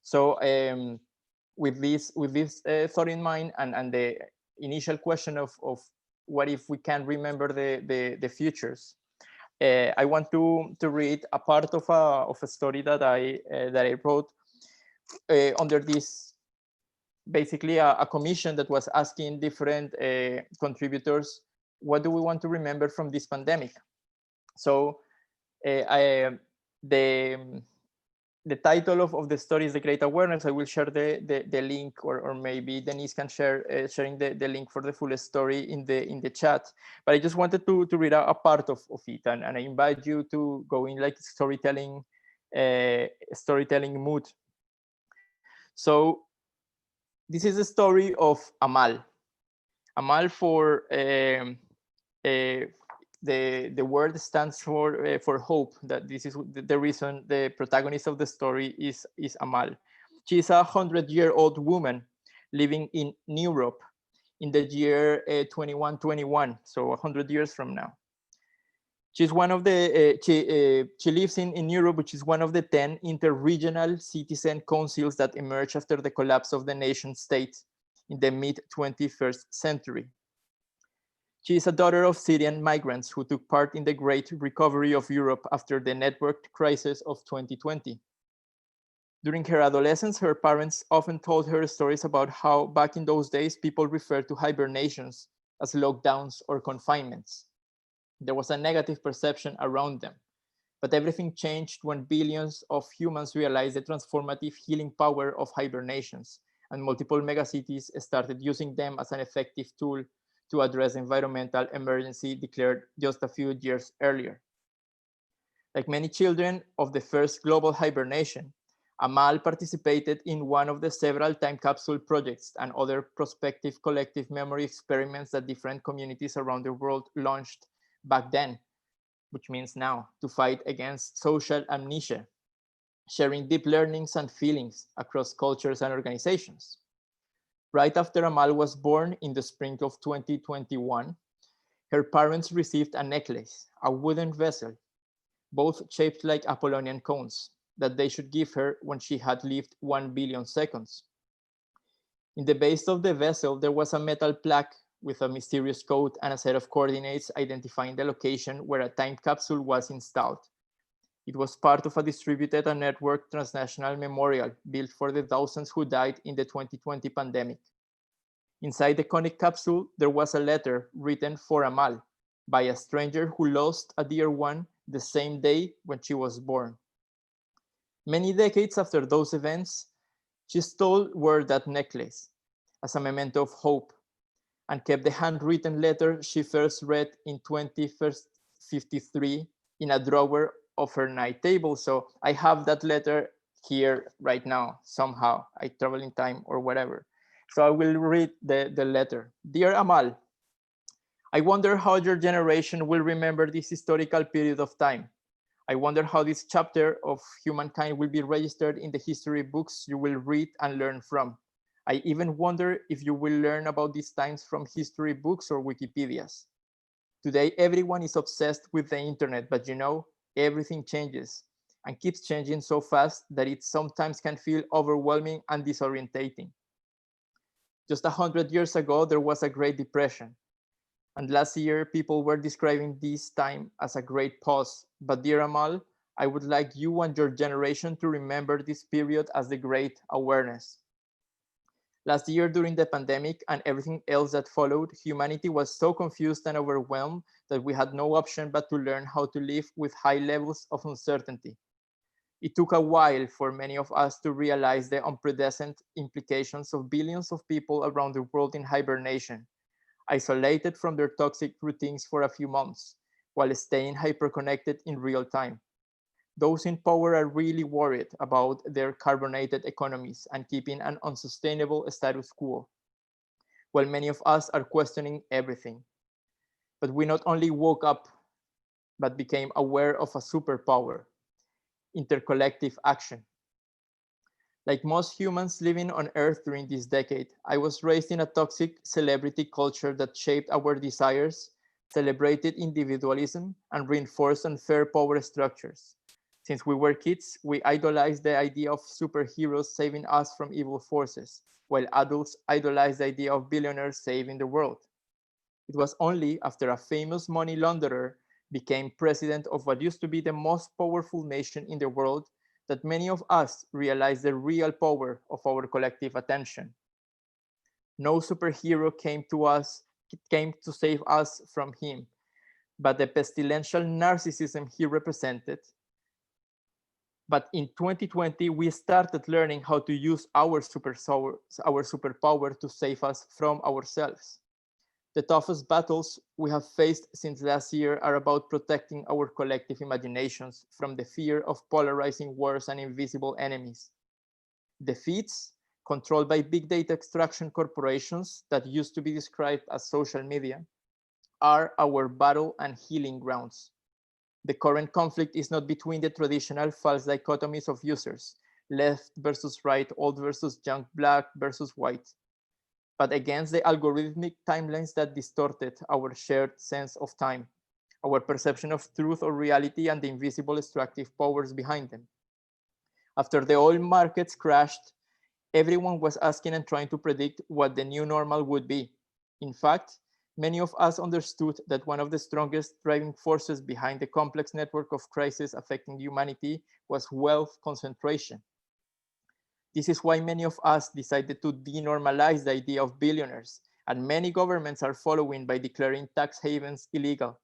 So with this thought in mind, and the initial question of what if we can remember the futures, I want to read a part of a story that I wrote under this, basically a commission that was asking different contributors, what do we want to remember from this pandemic? So The title of the story is The Great Awareness. I will share the link, or maybe Denise can share sharing the link for the full story in the chat. But I just wanted to read a part of it, and I invite you to go in like storytelling mood. So this is the story of Amal. Amal, for the word stands for hope. That this is the reason the protagonist of the story is Amal. She is a 100-year-old woman living in Europe in the year 2121, so 100 years from now. She's one of the she lives in Europe, which is one of the 10 interregional citizen councils that emerged after the collapse of the nation state in the mid-21st century. She is a daughter of Syrian migrants who took part in the great recovery of Europe after the networked crisis of 2020. During her adolescence, her parents often told her stories about how back in those days, people referred to hibernations as lockdowns or confinements. There was a negative perception around them, but everything changed when billions of humans realized the transformative healing power of hibernations, and multiple megacities started using them as an effective tool to address the environmental emergency declared just a few years earlier. Like many children of the first global hibernation, Amal participated in one of the several time capsule projects and other prospective collective memory experiments that different communities around the world launched back then, which means now, to fight against social amnesia, sharing deep learnings and feelings across cultures and organizations. Right after Amal was born in the spring of 2021, her parents received a necklace, a wooden vessel, both shaped like Apollonian cones, that they should give her when she had lived 1 billion seconds. In the base of the vessel, there was a metal plaque with a mysterious code and a set of coordinates identifying the location where a time capsule was installed. It was part of a distributed and networked transnational memorial built for the thousands who died in the 2020 pandemic. Inside the conic capsule, there was a letter written for Amal by a stranger who lost a dear one the same day when she was born. Many decades after those events, she still wore that necklace as a memento of hope and kept the handwritten letter she first read in 2053 in a drawer of her night table. So I have that letter here right now, somehow. I travel in time or whatever. So I will read the letter. Dear Amal, I wonder how your generation will remember this historical period of time. I wonder how this chapter of humankind will be registered in the history books you will read and learn from. I even wonder if you will learn about these times from history books or Wikipedias. Today, everyone is obsessed with the internet, but you know, everything changes and keeps changing so fast that it sometimes can feel overwhelming and disorientating. Just 100 years ago, there was a Great Depression. And last year, people were describing this time as a great pause. But dear Amal, I would like you and your generation to remember this period as the Great Awareness. Last year, during the pandemic and everything else that followed, humanity was so confused and overwhelmed that we had no option but to learn how to live with high levels of uncertainty. It took a while for many of us to realize the unprecedented implications of billions of people around the world in hibernation, isolated from their toxic routines for a few months, while staying hyperconnected in real time. Those in power are really worried about their carbonated economies and keeping an unsustainable status quo, while many of us are questioning everything. But we not only woke up, but became aware of a superpower, intercollective action. Like most humans living on Earth during this decade, I was raised in a toxic celebrity culture that shaped our desires, celebrated individualism, and reinforced unfair power structures. Since we were kids, we idolized the idea of superheroes saving us from evil forces, while adults idolized the idea of billionaires saving the world. It was only after a famous money launderer became president of what used to be the most powerful nation in the world that many of us realized the real power of our collective attention. No superhero came to save us from him, but the pestilential narcissism he represented. But in 2020, we started learning how to use our superpower to save us from ourselves. The toughest battles we have faced since last year are about protecting our collective imaginations from the fear of polarizing wars and invisible enemies. Defeats controlled by big data extraction corporations that used to be described as social media are our battle and healing grounds. The current conflict is not between the traditional false dichotomies of users, left versus right, old versus young, black versus white, but against the algorithmic timelines that distorted our shared sense of time, our perception of truth or reality, and the invisible extractive powers behind them. After the oil markets crashed, everyone was asking and trying to predict what the new normal would be. In fact, many of us understood that one of the strongest driving forces behind the complex network of crises affecting humanity was wealth concentration. This is why many of us decided to denormalize the idea of billionaires, and many governments are following by declaring tax havens illegal.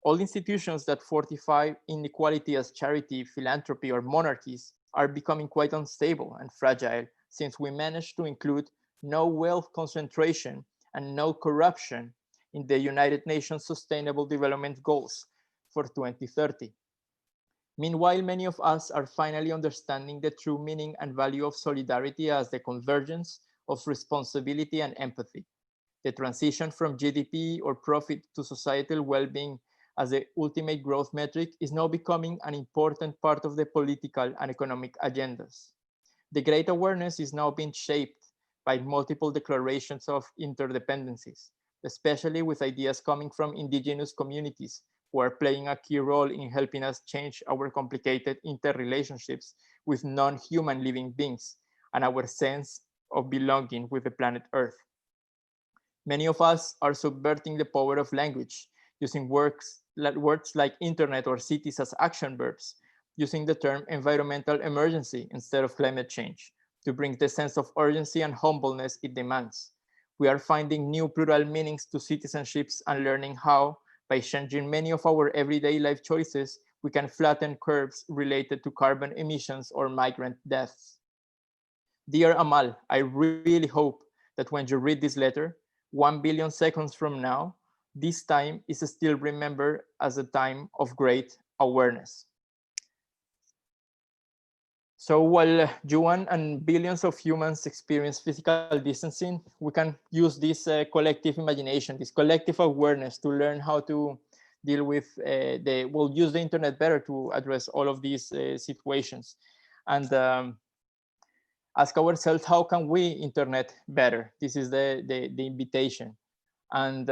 All institutions that fortify inequality as charity, philanthropy, or monarchies are becoming quite unstable and fragile, since we managed to include no wealth concentration and no corruption in the United Nations Sustainable Development Goals for 2030. Meanwhile, many of us are finally understanding the true meaning and value of solidarity as the convergence of responsibility and empathy. The transition from GDP or profit to societal well-being as the ultimate growth metric is now becoming an important part of the political and economic agendas. The great awareness is now being shaped by multiple declarations of interdependencies, especially with ideas coming from indigenous communities who are playing a key role in helping us change our complicated interrelationships with non-human living beings and our sense of belonging with the planet Earth. Many of us are subverting the power of language, using words like internet or cities as action verbs, using the term environmental emergency instead of climate change to bring the sense of urgency and humbleness it demands. We are finding new plural meanings to citizenships and learning how, by changing many of our everyday life choices, we can flatten curves related to carbon emissions or migrant deaths. Dear Amal, I really hope that when you read this letter, 1 billion seconds from now, this time is still remembered as a time of great awareness. So while Yuan and billions of humans experience physical distancing, we can use this collective imagination, this collective awareness to learn how to deal with we'll use the internet better to address all of these situations. And ask ourselves, how can we internet better? This is the invitation. And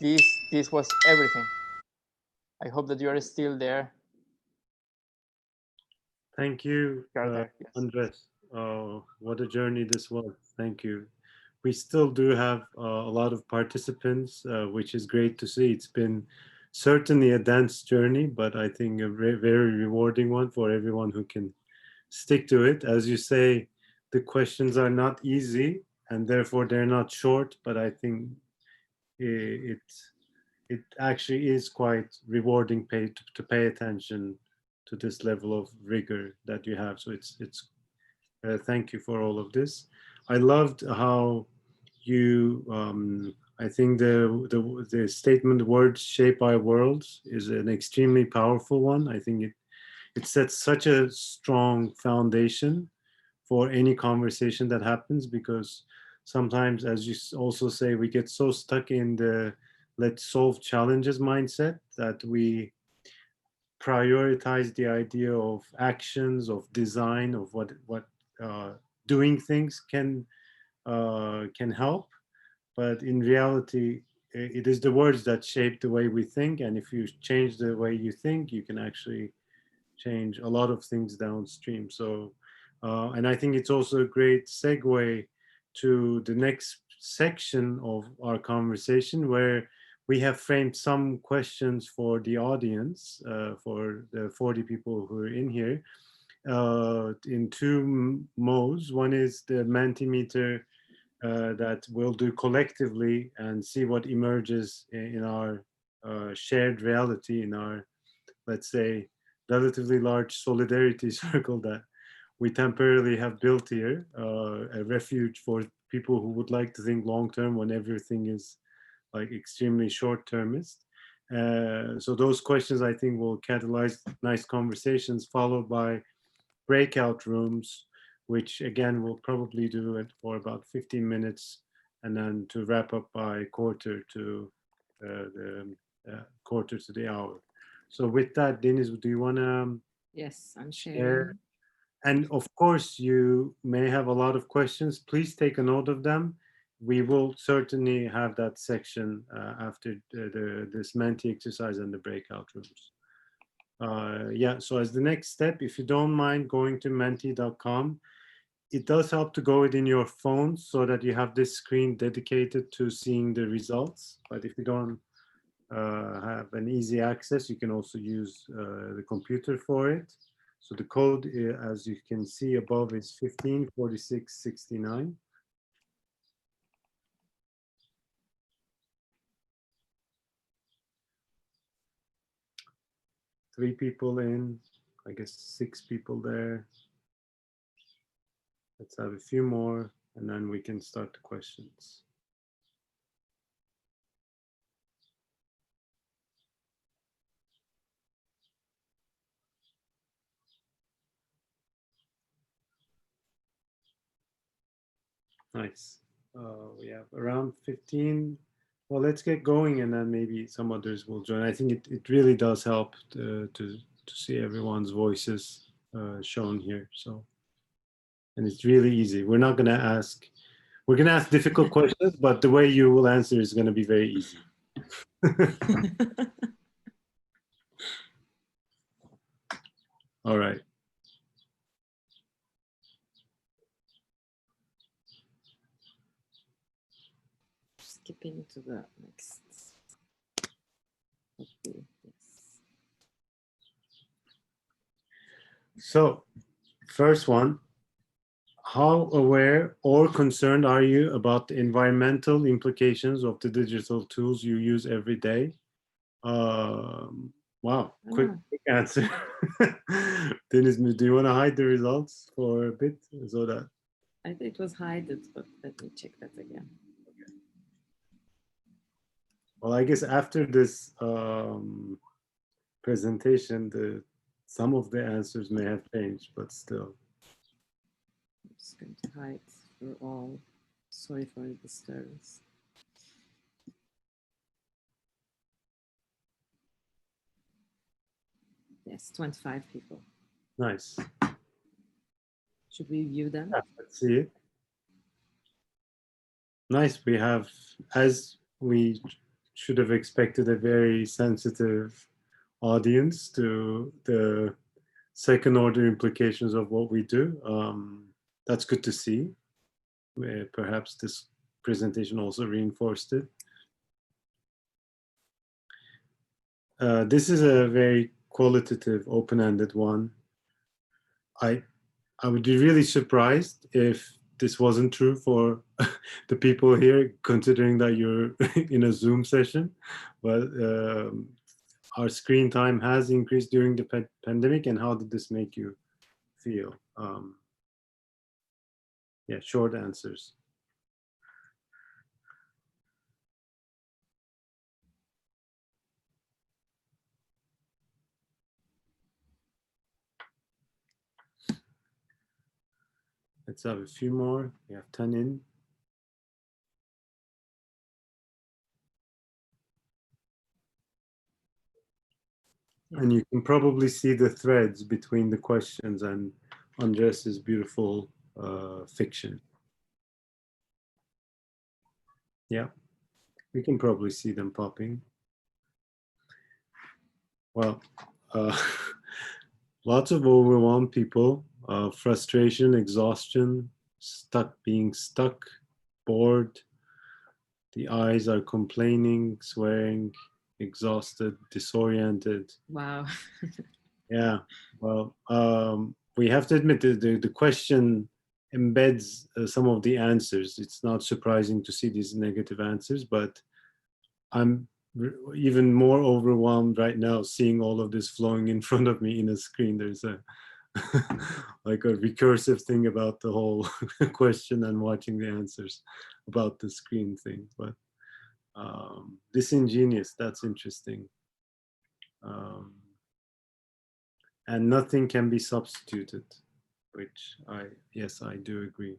this was everything. I hope that you are still there. Thank you, Yes. Andrés. What a journey this was. Thank you. We still do have a lot of participants, which is great to see. It's been certainly a dense journey, but I think a very rewarding one for everyone who can stick to it. As you say, the questions are not easy, and therefore they're not short, but I think it actually is quite rewarding to pay attention to this level of rigor that you have. So it's thank you for all of this. I loved how you I think the statement words shape our worlds is an extremely powerful one. I think it sets such a strong foundation for any conversation that happens, because sometimes, as you also say, we get so stuck in the let's solve challenges mindset that we prioritize the idea of actions, of design, of what doing things can help. But in reality, it is the words that shape the way we think, and if you change the way you think, you can actually change a lot of things downstream. So and I think it's also a great segue to the next section of our conversation, where we have framed some questions for the audience, for the 40 people who are in here, in two modes. One is the Mentimeter that we'll do collectively and see what emerges in our shared reality, in our, let's say, relatively large solidarity circle that we temporarily have built here, a refuge for people who would like to think long term when everything is like extremely short termist. So those questions, I think, will catalyze nice conversations, followed by breakout rooms, which again we'll probably do it for about 15 minutes, and then to wrap up by quarter to the hour. So with that, Deniz, do you want to Yes, I'm share? sharing. And of course, you may have a lot of questions. Please take a note of them. We will certainly have that section after this Menti exercise and the breakout rooms. Yeah, so as the next step, if you don't mind going to menti.com, it does help to go within your phone so that you have this screen dedicated to seeing the results. But if you don't have an easy access, you can also use the computer for it. So the code, as you can see above, is 154669. Three people in, I guess 6 people there. Let's have a few more, and then we can start the questions. Nice. We have around 15. Well, let's get going, and then maybe some others will join. I think it really does help to see everyone's voices shown here. So, and it's really easy. We're not going to ask. We're going to ask difficult questions, but the way you will answer is going to be very easy. All right. Skipping to the next. Okay, yes. So, first one, how aware or concerned are you about the environmental implications of the digital tools you use every day? Wow, quick answer. Deniz, do you want to hide the results for a bit so that? I think it was hidden, but let me check that again. Well, I guess after this presentation, some of the answers may have changed, but still. I'm just going to hide for all. Sorry for the disturbance. Yes, 25 people. Nice. Should we view them? Yeah, let's see it. Nice. We have, as we should have expected, a very sensitive audience to the second order implications of what we do. That's good to see. Perhaps this presentation also reinforced it. This is a very qualitative, open-ended one. I would be really surprised if this wasn't true for the people here, considering that you're in a Zoom session. But our screen time has increased during the pandemic, and how did this make you feel? Yeah, short answers. Let's have a few more. We have 10 in. And you can probably see the threads between the questions and Andrés's beautiful fiction. Yeah, we can probably see them popping. Well, lots of overwhelmed people, frustration, exhaustion, being stuck, bored. The eyes are complaining, swearing, exhausted, disoriented. Wow. Yeah, well, we have to admit the question embeds some of the answers. It's not surprising to see these negative answers, but I'm even more overwhelmed right now seeing all of this flowing in front of me in a screen. There's a like a recursive thing about the whole question and watching the answers about the screen thing. But disingenuous, that's interesting. And nothing can be substituted, which yes, I do agree.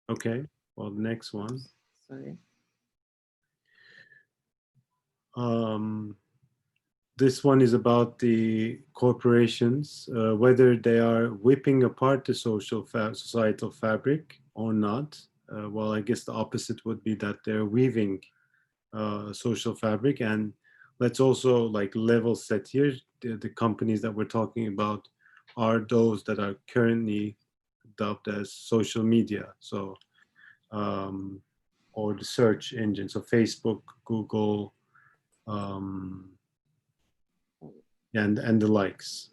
Okay, well, the next one. Sorry. This one is about the corporations, whether they are whipping apart the societal fabric or not. Well, I guess the opposite would be that they're weaving social fabric. And let's also like level set here. The companies that we're talking about are those that are currently dubbed as social media. So, or the search engine. So Facebook, Google, and the likes,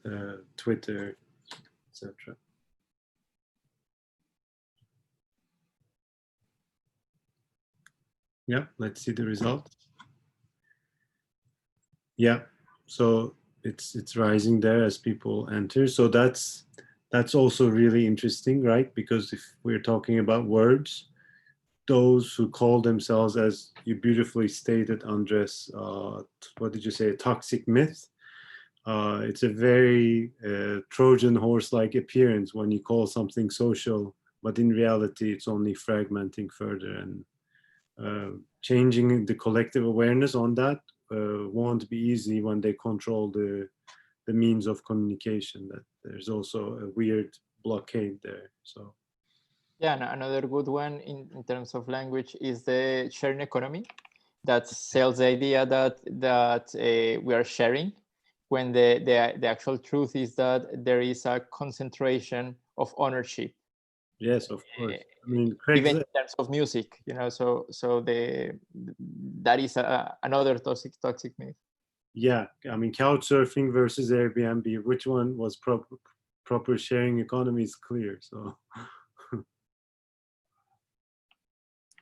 Twitter, etc. Yeah, let's see the result. Yeah, so it's rising there as people enter. So that's also really interesting, right? Because if we're talking about words, those who call themselves, as you beautifully stated, Andrés, what did you say, a toxic myth? It's a very Trojan horse-like appearance when you call something social, but in reality, it's only fragmenting further, and changing the collective awareness on that won't be easy when they control the means of communication. That there's also a weird blockade there. So. Yeah, and another good one in terms of language is the sharing economy, that sells the idea that we are sharing, when the actual truth is that there is a concentration of ownership. Yes, of course. I mean, even in terms of music, so that is another toxic myth. Yeah, I mean, couch surfing versus Airbnb, which one was proper sharing economy is clear. So,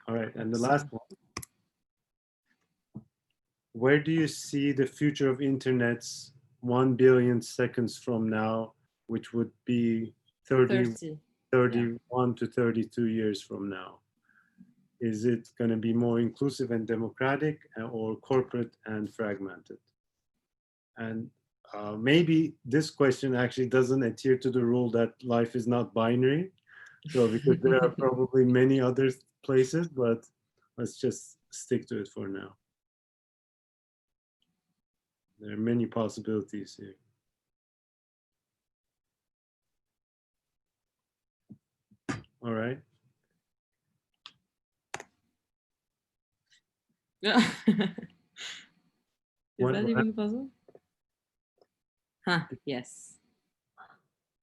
all right, and the last one. Where do you see the future of internets 1 billion seconds from now, which would be 31 to 32 years from now? Is it going to be more inclusive and democratic, or corporate and fragmented? And maybe this question actually doesn't adhere to the rule that life is not binary. So because there are probably many other places, but let's just stick to it for now. There are many possibilities here. All right. Yeah. Is that even possible? Huh, yes.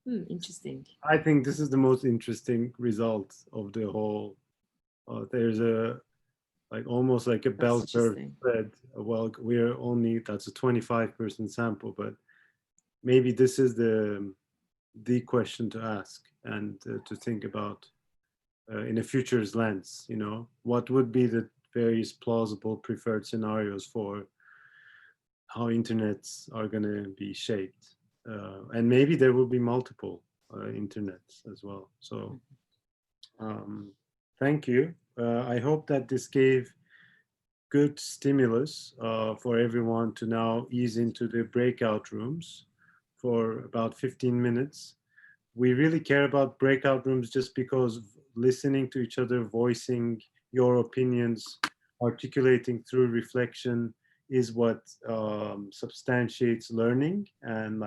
Interesting. I think this is the most interesting result of the whole. There's almost like a bell curve spread. Well, we're only, that's a 25% sample, but maybe this is the question to ask and to think about in a future's lens. What would be the various plausible preferred scenarios for how internets are going to be shaped, and maybe there will be multiple internets as well. So thank you. I hope that this gave good stimulus for everyone to now ease into the breakout rooms for about 15 minutes. We really care about breakout rooms just because listening to each other, voicing your opinions, articulating through reflection is what substantiates learning and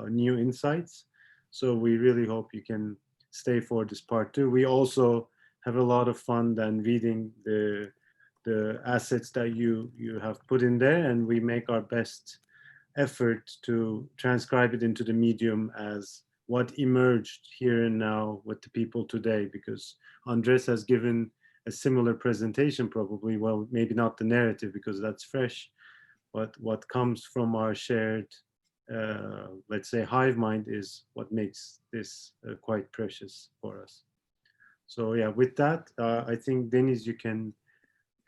new insights. So we really hope you can stay for this part 2. We also have a lot of fun then reading the assets that you have put in there, and we make our best effort to transcribe it into the medium as what emerged here and now with the people today, because Andrés has given a similar presentation probably, well, maybe not the narrative because that's fresh, but what comes from our shared let's say, hive mind is what makes this quite precious for us. So yeah, with that, I think, Deniz, you can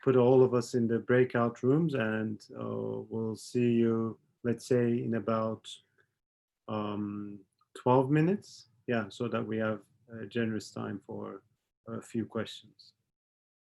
put all of us in the breakout rooms, and we'll see you, let's say, in about 12 minutes. Yeah, so that we have generous time for a few questions.